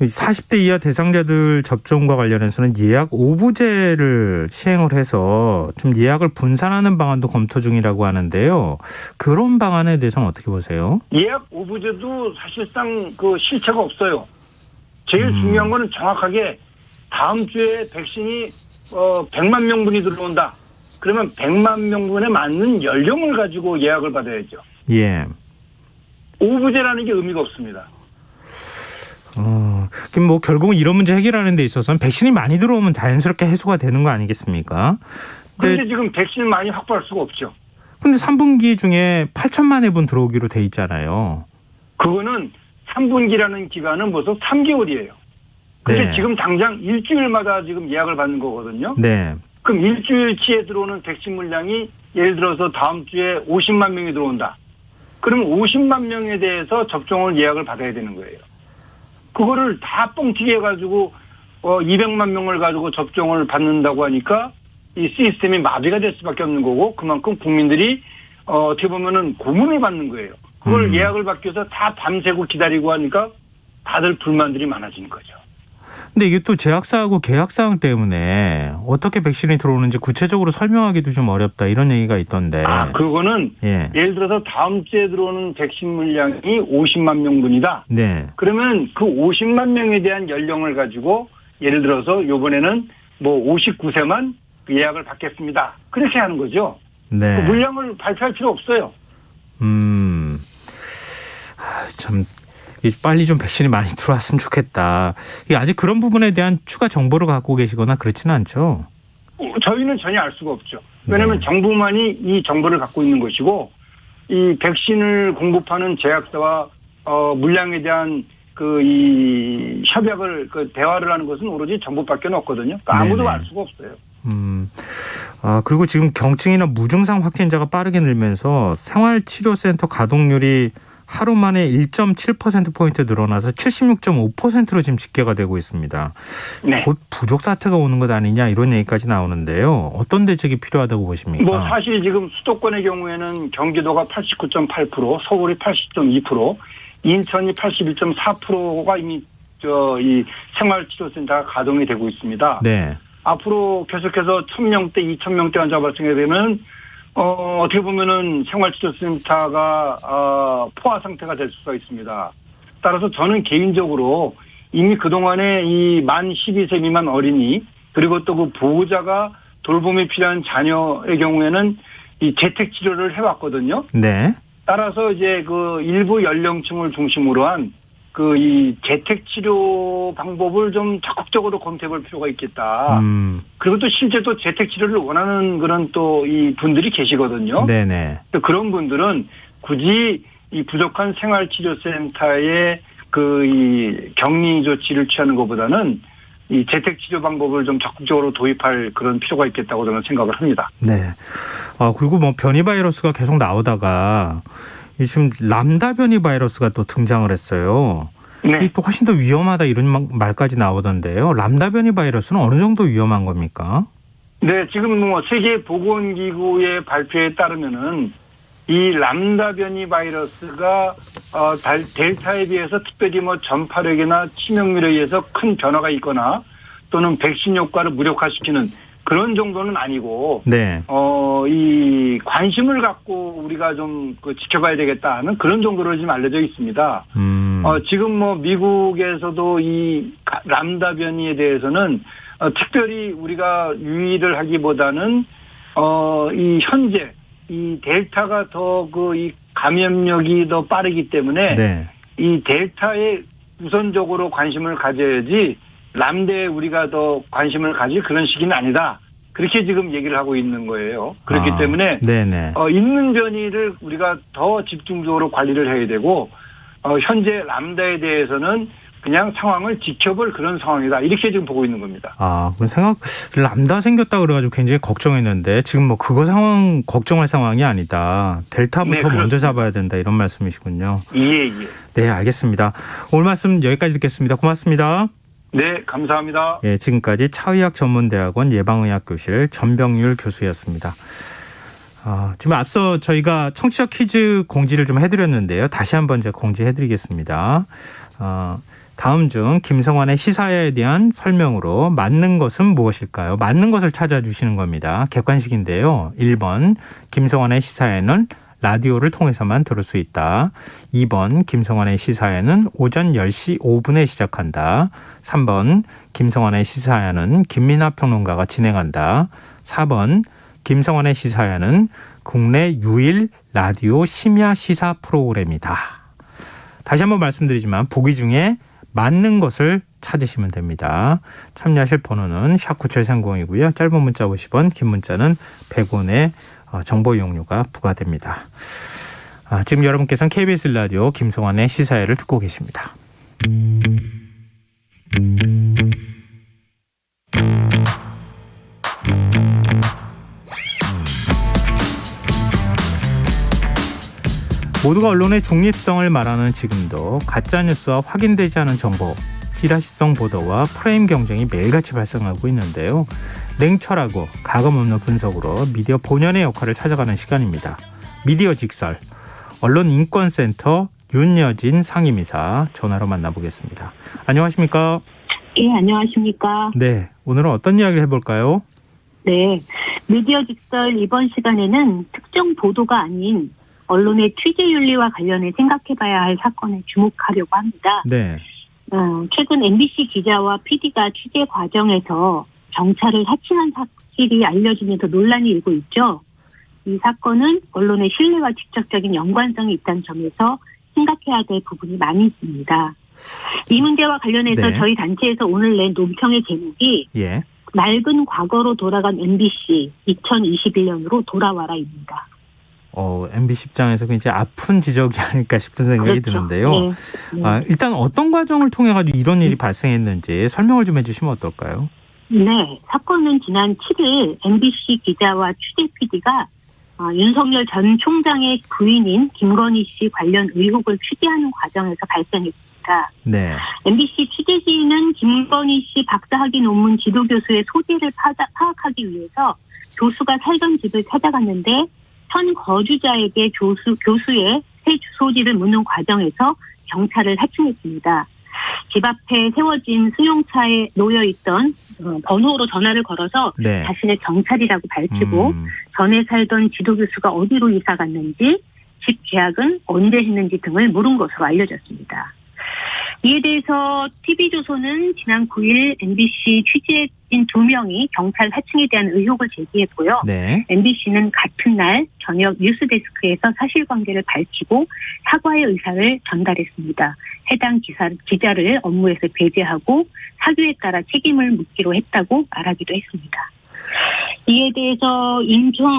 40대 이하 대상자들 접종과 관련해서는 예약 오부제를 시행을 해서 좀 예약을 분산하는 방안도 검토 중이라고 하는데요. 그런 방안에 대해서는 어떻게 보세요? 예약 오부제도 사실상 그 실체가 없어요. 제일 중요한 거는 정확하게 다음 주에 백신이 100만 명분이 들어온다. 그러면 100만 명분에 맞는 연령을 가지고 예약을 받아야죠. 예. 오부제라는 게 의미가 없습니다. 그럼 뭐 결국은 이런 문제 해결하는 데 있어서는 백신이 많이 들어오면 자연스럽게 해소가 되는 거 아니겠습니까? 그런데 지금 백신을 많이 확보할 수가 없죠. 근데 3분기 중에 8천만 회분 들어오기로 돼 있잖아요. 그거는 3분기라는 기간은 벌써 3개월이에요. 근데 네. 지금 당장 일주일마다 지금 예약을 받는 거거든요. 네. 그럼 일주일치에 들어오는 백신 물량이 예를 들어서 다음 주에 50만 명이 들어온다. 그러면 50만 명에 대해서 접종을 예약을 받아야 되는 거예요. 그거를 다 뻥튀기 해가지고 200만 명을 가지고 접종을 받는다고 하니까 이 시스템이 마비가 될 수밖에 없는 거고 그만큼 국민들이 어떻게 보면은 고문을 받는 거예요. 그걸 예약을 받기 위해서 다 밤새고 기다리고 하니까 다들 불만들이 많아지는 거죠. 근데 이게 또 제약사하고 계약사항 때문에 어떻게 백신이 들어오는지 구체적으로 설명하기도 좀 어렵다 이런 얘기가 있던데. 그거는 예. 예를 들어서 다음 주에 들어오는 백신 물량이 50만 명분이다. 네. 그러면 그 50만 명에 대한 연령을 가지고 예를 들어서 이번에는 뭐 59세만 예약을 받겠습니다. 그렇게 하는 거죠. 네. 그 물량을 발표할 필요 없어요. 참 빨리 좀 백신이 많이 들어왔으면 좋겠다. 이게 아직 그런 부분에 대한 추가 정보를 갖고 계시거나 그렇지는 않죠? 저희는 전혀 알 수가 없죠. 왜냐하면 네. 정부만이 이 정보를 갖고 있는 것이고 이 백신을 공급하는 제약사와 물량에 대한 이 협약을 대화를 하는 것은 오로지 정부밖에 없거든요. 그러니까 아무도 네네. 알 수가 없어요. 그리고 지금 경증이나 무증상 확진자가 빠르게 늘면서 생활치료센터 가동률이 하루 만에 1.7%포인트 늘어나서 76.5%로 지금 집계가 되고 있습니다. 네. 곧 부족 사태가 오는 것 아니냐 이런 얘기까지 나오는데요. 어떤 대책이 필요하다고 보십니까? 뭐 사실 지금 수도권의 경우에는 경기도가 89.8%, 서울이 80.2%, 인천이 81.4%가 이미 이 생활치료센터가 가동이 되고 있습니다. 네. 앞으로 계속해서 1,000명대, 2,000명대 환자 발생이 되면 어떻게 보면은 생활치료센터가 포화 상태가 될 수가 있습니다. 따라서 저는 개인적으로 이미 그동안에 이 만 12세 미만 어린이 그리고 또 그 보호자가 돌봄이 필요한 자녀의 경우에는 이 재택 치료를 해왔거든요. 네. 따라서 이제 그 일부 연령층을 중심으로 한 이 재택 치료 방법을 좀 적극적으로 검토해 볼 필요가 있겠다. 그리고 또 실제 또 재택 치료를 원하는 그런 또 이 분들이 계시거든요. 네네. 그런 분들은 굳이 이 부족한 생활치료센터에 이 격리 조치를 취하는 것보다는 이 재택 치료 방법을 좀 적극적으로 도입할 그런 필요가 있겠다고 저는 생각을 합니다. 네. 그리고 뭐 변이 바이러스가 계속 나오다가 지금 람다 변이 바이러스가 또 등장을 했어요. 네. 이게 또 훨씬 더 위험하다 이런 말까지 나오던데요. 람다 변이 바이러스는 어느 정도 위험한 겁니까? 네, 지금 뭐 세계보건기구의 발표에 따르면은 이 람다 변이 바이러스가 델타에 비해서 특별히 뭐 전파력이나 치명률에 의해서 큰 변화가 있거나 또는 백신 효과를 무력화시키는 그런 정도는 아니고, 네. 이 관심을 갖고 우리가 좀 지켜봐야 되겠다 하는 그런 정도로 지금 알려져 있습니다. 지금 뭐 미국에서도 이 람다 변이에 대해서는 특별히 우리가 유의를 하기보다는 이 현재 이 델타가 더 이 감염력이 더 빠르기 때문에 네. 이 델타에 우선적으로 관심을 가져야지 람다에 우리가 더 관심을 가질 그런 시기는 아니다. 그렇게 지금 얘기를 하고 있는 거예요. 그렇기 때문에 네네. 있는 변이를 우리가 더 집중적으로 관리를 해야 되고 현재 람다에 대해서는 그냥 상황을 지켜볼 그런 상황이다. 이렇게 지금 보고 있는 겁니다. 람다 생겼다 그래가지고 굉장히 걱정했는데 지금 뭐 그거 상황 걱정할 상황이 아니다. 델타부터 네, 먼저 잡아야 된다 이런 말씀이시군요. 예. 네, 알겠습니다. 오늘 말씀 여기까지 듣겠습니다. 고맙습니다. 네, 감사합니다. 예, 지금까지 차의학전문대학원 예방의학교실 전병율 교수였습니다. 지금 앞서 저희가 청취자 퀴즈 공지를 좀 해드렸는데요. 다시 한번 제가 공지해드리겠습니다. 다음 중 김성환의 시사야에 대한 설명으로 맞는 것은 무엇일까요? 맞는 것을 찾아주시는 겁니다. 객관식인데요. 1번 김성환의 시사야는 라디오를 통해서만 들을 수 있다. 2번 김성환의 시사야는 오전 10시 5분에 시작한다. 3번 김성환의 시사야는 김민하 평론가가 진행한다. 4번 김성환의 시사야는 국내 유일 라디오 심야 시사 프로그램이다. 다시 한번 말씀드리지만 보기 중에 맞는 것을 찾으시면 됩니다. 참여하실 번호는 샵9730이고요. 짧은 문자 50원, 긴 문자는 100원의 정보 이용료가 부과됩니다. 지금 여러분께서는 KBS 라디오 김성환의 시사회를 듣고 계십니다. 모두가 언론의 중립성을 말하는 지금도 가짜뉴스와 확인되지 않은 정보, 찌라시성 보도와 프레임 경쟁이 매일같이 발생하고 있는데요. 냉철하고 가감 없는 분석으로 미디어 본연의 역할을 찾아가는 시간입니다. 미디어 직설, 언론인권센터 윤여진 상임이사 전화로 만나보겠습니다. 안녕하십니까? 예, 안녕하십니까? 네, 오늘은 어떤 이야기를 해볼까요? 네, 미디어 직설 이번 시간에는 특정 보도가 아닌 언론의 취재윤리와 관련해 생각해봐야 할 사건에 주목하려고 합니다. 네. 최근 MBC 기자와 PD가 취재 과정에서 경찰을 사칭한 사실이 알려지면서 논란이 일고 있죠. 이 사건은 언론의 신뢰와 직접적인 연관성이 있다는 점에서 생각해야 될 부분이 많이 있습니다. 이 문제와 관련해서 네. 저희 단체에서 오늘 낸 논평의 제목이 예. 낡은 과거로 돌아간 MBC 2021년으로 돌아와라입니다. MBC 입장에서 굉장히 아픈 지적이 아닐까 싶은 생각이 그렇죠. 드는데요. 네. 일단 어떤 과정을 통해 가지고 이런 일이 발생했는지 설명을 좀 해주시면 어떨까요? 네, 사건은 지난 7일 MBC 기자와 취재 PD가 윤석열 전 총장의 부인인 김건희 씨 관련 의혹을 취재하는 과정에서 발생했습니다. 네. MBC 취재진은 김건희 씨 박사학위 논문 지도 교수의 소재를 파악하기 위해서 교수가 살던 집을 찾아갔는데 현 거주자에게 교수의 새 주소지를 묻는 과정에서 경찰을 사칭했습니다. 집 앞에 세워진 승용차에 놓여있던 번호로 전화를 걸어서 네. 자신의 경찰이라고 밝히고 전에 살던 지도 교수가 어디로 이사 갔는지, 집 계약은 언제 했는지 등을 물은 것으로 알려졌습니다. 이에 대해서 TV조선은 지난 9일 MBC 취재진 2명이 경찰 사칭에 대한 의혹을 제기했고요. 네. MBC는 같은 날 저녁 뉴스데스크에서 사실관계를 밝히고 사과의 의사를 전달했습니다. 해당 기자를 업무에서 배제하고 사규에 따라 책임을 묻기로 했다고 말하기도 했습니다. 이에 대해서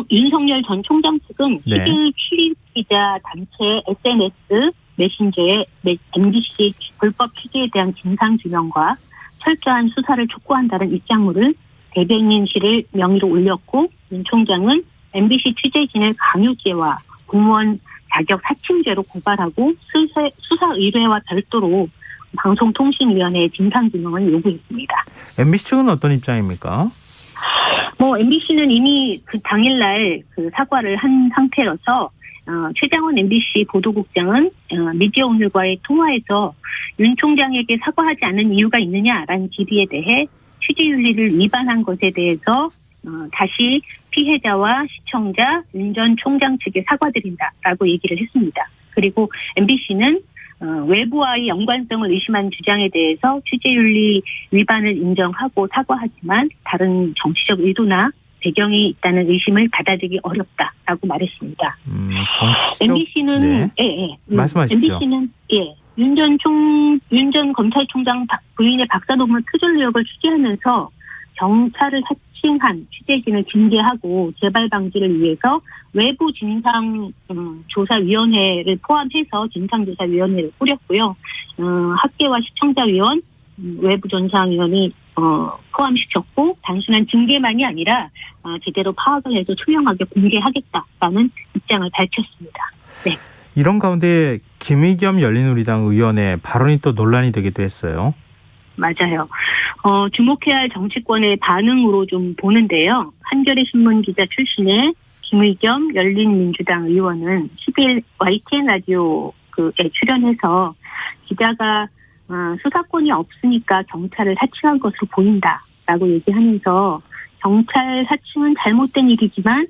윤석열 전 총장 측은 네. 10일 출입기자 단체 SNS 메신저에 MBC 불법 취재에 대한 진상규명과 철저한 수사를 촉구한다는 입장문을 대변인실을 명의로 올렸고 윤 총장은 MBC 취재진을 강요죄와 공무원 자격 사칭죄로 고발하고 수사 의뢰와 별도로 방송통신위원회에 진상규명을 요구했습니다. MBC 측은 어떤 입장입니까? MBC는 이미 그 당일날 그 사과를 한 상태라서 최장원 MBC 보도국장은 미디어오늘과의 통화에서 윤 총장에게 사과하지 않은 이유가 있느냐라는 질의에 대해 취재윤리를 위반한 것에 대해서 다시 피해자와 시청자, 윤 전 총장 측에 사과드린다라고 얘기를 했습니다. 그리고 MBC는 외부와의 연관성을 의심한 주장에 대해서 취재윤리 위반을 인정하고 사과하지만 다른 정치적 의도나 배경이 있다는 의심을 받아들이기 어렵다라고 말했습니다. MBC는 말씀하십시오. MBC는 윤 전 검찰총장 부인의 박사 논문 표절 의혹을 취재하면서 경찰을 사칭한 취재진을 징계하고 재발 방지를 위해서 외부 진상조사위원회를 포함해서 진상조사위원회를 꾸렸고요. 학계와 시청자위원, 외부 전상위원이 포함시켰고 단순한 징계만이 아니라 제대로 파악을 해서 투명하게 공개하겠다라는 입장을 밝혔습니다. 네. 이런 가운데 김의겸 열린우리당 의원의 발언이 또 논란이 되기도 했어요. 맞아요. 주목해야 할 정치권의 반응으로 좀 보는데요. 한겨레 신문 기자 출신의 김의겸 열린민주당 의원은 10일 YTN 라디오에 출연해서 기자가 수사권이 없으니까 경찰을 사칭한 것으로 보인다라고 얘기하면서 경찰 사칭은 잘못된 일이지만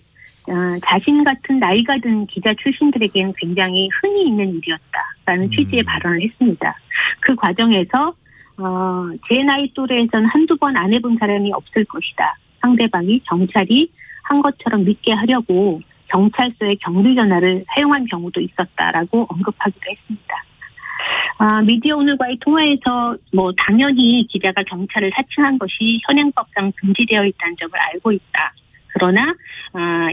자신 같은 나이가 든 기자 출신들에게는 굉장히 흔히 있는 일이었다라는 취지의 발언을 했습니다. 그 과정에서 제 나이 또래에서는 한두 번 안 해본 사람이 없을 것이다. 상대방이 경찰이 한 것처럼 믿게 하려고 경찰서의 경비 전화를 사용한 경우도 있었다라고 언급하기도 했습니다. 미디어 오늘과의 통화에서 당연히 기자가 경찰을 사칭한 것이 현행법상 금지되어 있다는 점을 알고 있다. 그러나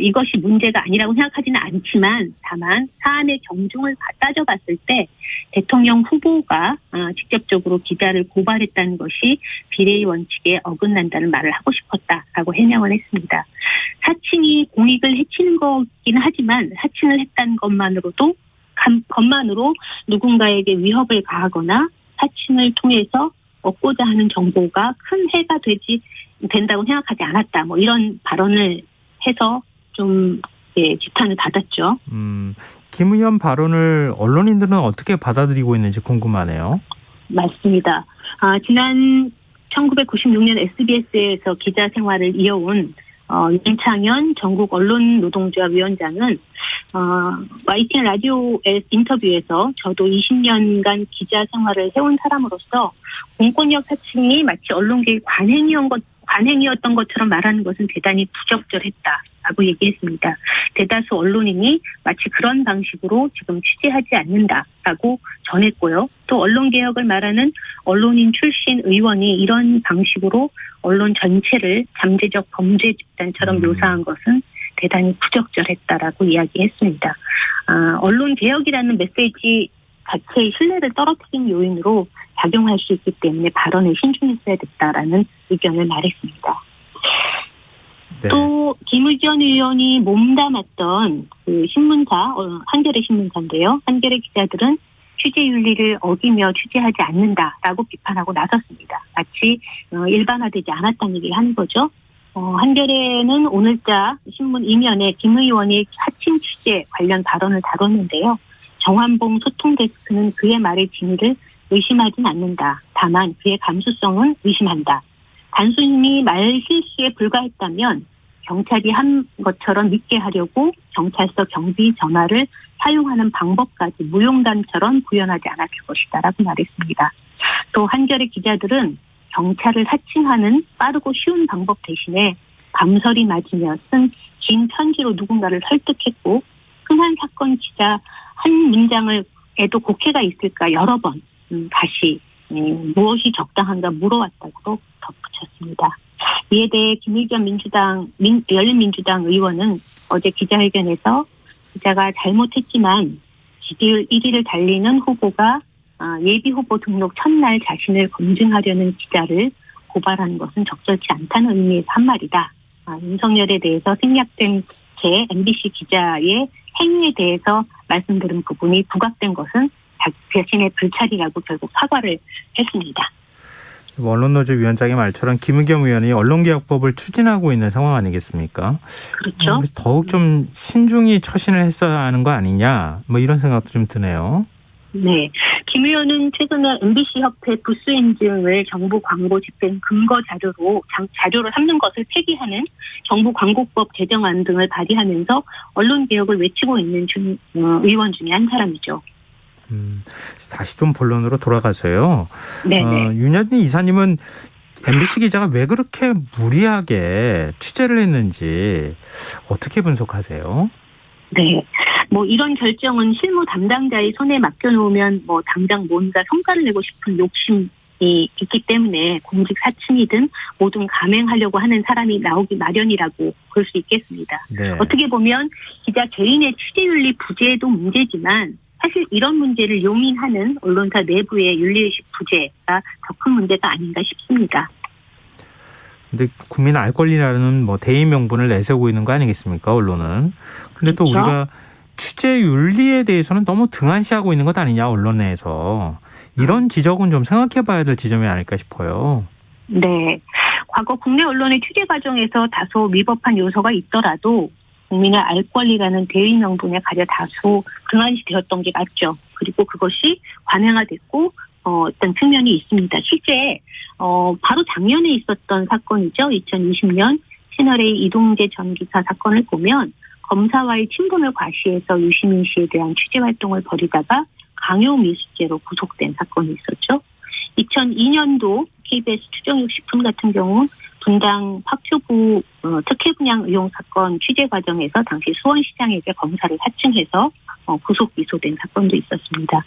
이것이 문제가 아니라고 생각하지는 않지만 다만 사안의 경중을 따져봤을 때 대통령 후보가 직접적으로 기자를 고발했다는 것이 비례의 원칙에 어긋난다는 말을 하고 싶었다라고 해명을 했습니다. 사칭이 공익을 해치는 거긴 하지만 사칭을 했다는 것만으로 누군가에게 위협을 가하거나 사칭을 통해서 얻고자 하는 정보가 큰 해가 된다고 생각하지 않았다. 이런 발언을 해서 좀 지탄을 받았죠. 김 의원 발언을 언론인들은 어떻게 받아들이고 있는지 궁금하네요. 맞습니다. 지난 1996년 SBS에서 기자 생활을 이어온 윤창현 전국 언론노동조합 위원장은 YTN 라디오의 인터뷰에서 저도 20년간 기자 생활을 해온 사람으로서 공권력 사칭이 마치 언론계의 관행이었던 것처럼 말하는 것은 대단히 부적절했다라고 얘기했습니다. 대다수 언론인이 마치 그런 방식으로 지금 취재하지 않는다라고 전했고요. 또 언론개혁을 말하는 언론인 출신 의원이 이런 방식으로 언론 전체를 잠재적 범죄 집단처럼 묘사한 것은 대단히 부적절했다라고 이야기했습니다. 언론개혁이라는 메시지 자체의 신뢰를 떨어뜨린 요인으로 작용할 수 있기 때문에 발언에 신중했어야 됐다라는 의견을 말했습니다. 네. 또 김의겸 의원이 몸담았던 그 신문사, 한겨레 신문사인데요. 한겨레 기자들은 취재윤리를 어기며 취재하지 않는다라고 비판하고 나섰습니다. 마치 일반화되지 않았다는 얘기를 하는 거죠. 한겨레는 오늘자 신문 이면에 김 의원의 사칭 취재 관련 발언을 다뤘는데요. 정환봉 소통데스크는 그의 말의 진위를 의심하진 않는다. 다만 그의 감수성은 의심한다. 단순히 말 실수에 불과했다면 경찰이 한 것처럼 믿게 하려고 경찰서 경비 전화를 사용하는 방법까지 무용담처럼 구현하지 않았을 것이다라고 말했습니다. 또 한겨레 기자들은 경찰을 사칭하는 빠르고 쉬운 방법 대신에 감설이 맞으며 쓴 긴 편지로 누군가를 설득했고 흔한 사건 기자 한 문장에도 곡해가 있을까 여러 번 다시 무엇이 적당한가 물어왔다고 덧붙였습니다. 이에 대해 김의겸 열린민주당 의원은 어제 기자회견에서 기자가 잘못했지만 지지율 1위를 달리는 후보가 예비후보 등록 첫날 자신을 검증하려는 기자를 고발하는 것은 적절치 않다는 의미에서 한 말이다. 윤석열에 대해서 생략된 제 MBC 기자의 행위에 대해서 말씀드린 부분이 부각된 것은 자신의 불찰이라고 결국 사과를 했습니다. 언론노조 위원장의 말처럼 김의겸 의원이 언론개혁법을 추진하고 있는 상황 아니겠습니까? 그렇죠. 그래서 더욱 좀 신중히 처신을 했어야 하는 거 아니냐 이런 생각도 좀 드네요. 네. 김 의원은 최근에 MBC 협회 부수 인증을 정부 광고 집행 근거 자료로 삼는 것을 폐기하는 정부 광고법 개정안 등을 발의하면서 언론개혁을 외치고 있는 의원 중에 한 사람이죠. 다시 좀 본론으로 돌아가서요. 네네. 윤여준 이사님은 MBC 기자가 왜 그렇게 무리하게 취재를 했는지 어떻게 분석하세요? 네. 이런 결정은 실무 담당자의 손에 맡겨놓으면 당장 뭔가 성과를 내고 싶은 욕심이 있기 때문에 공직 사칭이든 뭐든 감행하려고 하는 사람이 나오기 마련이라고 볼 수 있겠습니다. 네. 어떻게 보면 기자 개인의 취재윤리 부재도 문제지만 사실 이런 문제를 용인하는 언론사 내부의 윤리의식 부재가 더 큰 문제가 아닌가 싶습니다. 근데 국민 알 권리라는 대의 명분을 내세우고 있는 거 아니겠습니까, 언론은. 근데 또 그렇죠? 우리가 취재 윤리에 대해서는 너무 등한시하고 있는 것 아니냐, 언론 내에서. 이런 지적은 좀 생각해 봐야 될 지점이 아닐까 싶어요. 네. 과거 국내 언론의 취재 과정에서 다소 위법한 요소가 있더라도 국민의 알 권리라는 대의 명분에 가려 다소 등한시되었던 게 맞죠. 그리고 그것이 관행화됐고 어떤 측면이 있습니다. 실제 바로 작년에 있었던 사건이죠. 2020년 채널A 이동재 전 기사 사건을 보면 검사와의 친분을 과시해서 유시민 씨에 대한 취재 활동을 벌이다가 강요미수죄로 구속된 사건이 있었죠. 2002년도 KBS 추정육 10분 같은 경우 분당 파큐부 특혜 분양 의혹 사건 취재 과정에서 당시 수원시장에게 검사를 사칭해서 구속 기소된 사건도 있었습니다.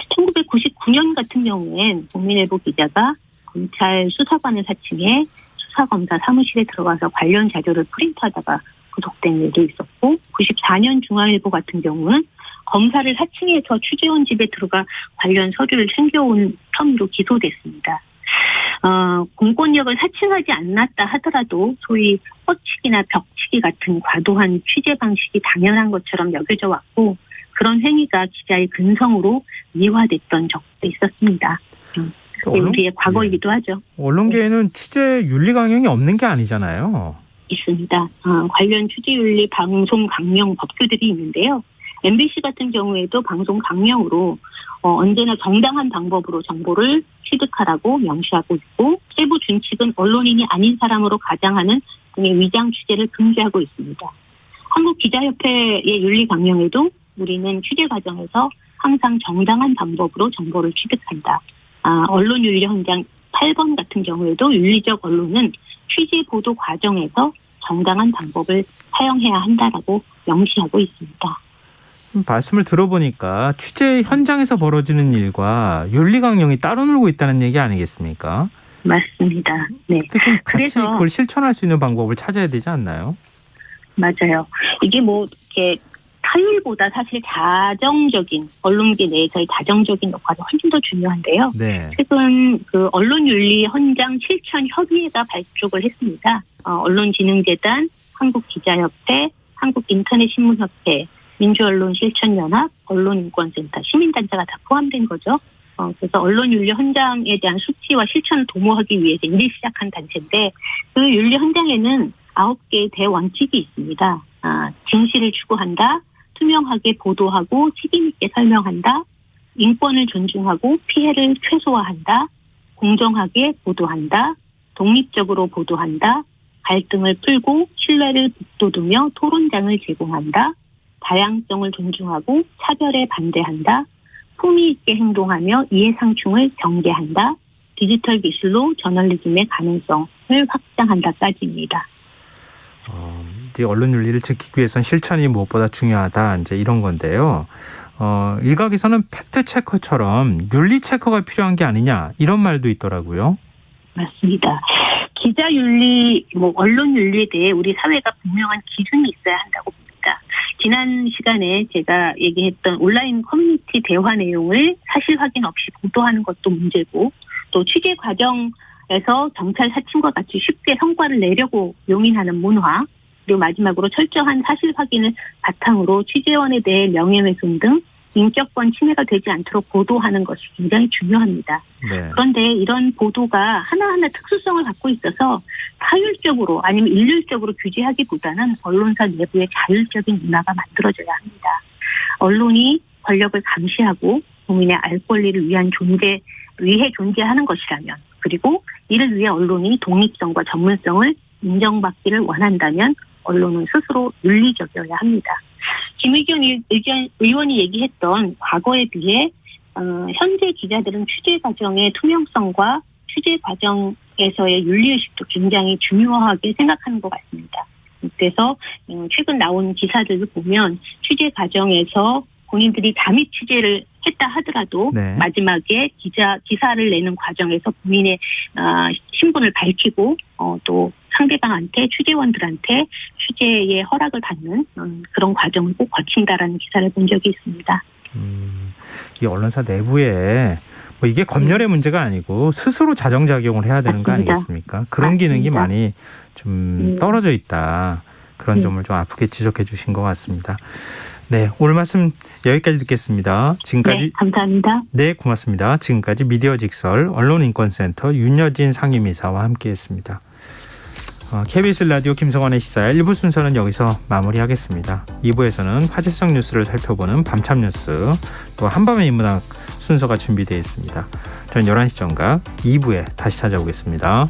1999년 같은 경우엔 국민일보 기자가 검찰 수사관을 사칭해 수사검사 사무실에 들어가서 관련 자료를 프린트하다가 구속된 일도 있었고 94년 중앙일보 같은 경우는 검사를 사칭해서 취재원 집에 들어가 관련 서류를 챙겨온 혐의로 기소됐습니다. 공권력을 사칭하지 않았다 하더라도 소위 뻗치기나 벽치기 같은 과도한 취재 방식이 당연한 것처럼 여겨져 왔고 그런 행위가 기자의 근성으로 미화됐던 적도 있었습니다. 그게 우리의 과거이기도 하죠. 언론계에는 취재 윤리 강령이 없는 게 아니잖아요. 있습니다. 관련 취재윤리 방송 강령 법규들이 있는데요. MBC 같은 경우에도 방송 강령으로 언제나 정당한 방법으로 정보를 취득하라고 명시하고 있고 세부 준칙은 언론인이 아닌 사람으로 가장하는 등의 위장 취재를 금지하고 있습니다. 한국기자협회의 윤리 강령에도 우리는 취재 과정에서 항상 정당한 방법으로 정보를 취득한다. 언론윤리 헌장 8번 같은 경우에도 윤리적 언론은 취재 보도 과정에서 정당한 방법을 사용해야 한다라고 명시하고 있습니다. 말씀을 들어보니까 취재 현장에서 벌어지는 일과 윤리 강령이 따로 놀고 있다는 얘기 아니겠습니까? 맞습니다. 네. 근데 좀 같이 그래서 그걸 실천할 수 있는 방법을 찾아야 되지 않나요? 맞아요. 이게 이렇게 타율보다 사실 자정적인 언론계 내에서의 자정적인 역할이 훨씬 더 중요한데요. 네. 최근 그 언론윤리 헌장 실천 협의회가 발족을 했습니다. 언론진흥재단, 한국기자협회, 한국인터넷신문협회, 민주언론실천연합, 언론인권센터, 시민단체가 다 포함된 거죠. 그래서 언론윤리 헌장에 대한 수치와 실천을 도모하기 위해서 이제 시작한 단체인데 그 윤리 헌장에는 9개의 대원칙이 있습니다. 진실을 추구한다, 투명하게 보도하고 책임있게 설명한다, 인권을 존중하고 피해를 최소화한다, 공정하게 보도한다, 독립적으로 보도한다, 갈등을 풀고 신뢰를 북돋우며 토론장을 제공한다, 다양성을 존중하고 차별에 반대한다, 품위 있게 행동하며 이해상충을 경계한다, 디지털 기술로 저널리즘의 가능성을 확장한다까지입니다. 이제 언론 윤리를 지키기 위해서는 실천이 무엇보다 중요하다. 이제 이런 건데요. 일각에서는 팩트 체커처럼 윤리 체커가 필요한 게 아니냐 이런 말도 있더라고요. 맞습니다. 기자 윤리, 언론 윤리에 대해 우리 사회가 분명한 기준이 있어야 한다고 봅니다. 지난 시간에 제가 얘기했던 온라인 커뮤니티 대화 내용을 사실 확인 없이 보도하는 것도 문제고 또 취재 과정에서 경찰 사칭과 같이 쉽게 성과를 내려고 용인하는 문화 그리고 마지막으로 철저한 사실 확인을 바탕으로 취재원에 대해 명예훼손 등 인격권 침해가 되지 않도록 보도하는 것이 굉장히 중요합니다. 네. 그런데 이런 보도가 하나하나 특수성을 갖고 있어서 타율적으로 아니면 일률적으로 규제하기보다는 언론사 내부의 자율적인 문화가 만들어져야 합니다. 언론이 권력을 감시하고 국민의 알 권리를 위해 존재하는 것이라면 그리고 이를 위해 언론이 독립성과 전문성을 인정받기를 원한다면 언론은 스스로 윤리적이어야 합니다. 김의겸 의원이 얘기했던 과거에 비해 현재 기자들은 취재 과정의 투명성과 취재 과정에서의 윤리의식도 굉장히 중요하게 생각하는 것 같습니다. 그래서 최근 나온 기사들을 보면 취재 과정에서 본인들이 잠입 취재를 했다 하더라도 네. 마지막에 기사를 내는 과정에서 본인의 신분을 밝히고 또 상대방한테 취재원들한테 취재의 허락을 받는 그런 과정을 꼭 거친다라는 기사를 본 적이 있습니다. 이 언론사 내부에 이게 검열의 문제가 아니고 스스로 자정작용을 해야 되는 거 맞습니다. 아니겠습니까? 그런 기능이 맞습니다. 많이 좀 떨어져 있다. 그런 점을 좀 아프게 지적해 주신 것 같습니다. 네, 오늘 말씀 여기까지 듣겠습니다. 지금까지 네, 감사합니다. 네, 고맙습니다. 지금까지 미디어 직설 언론인권센터 윤여진 상임이사와 함께했습니다. KBS 라디오 김성환의 시사야 1부 순서는 여기서 마무리하겠습니다. 2부에서는 화제성 뉴스를 살펴보는 밤참 뉴스 또 한밤의 인문학 순서가 준비되어 있습니다. 저는 11시 정각 2부에 다시 찾아오겠습니다.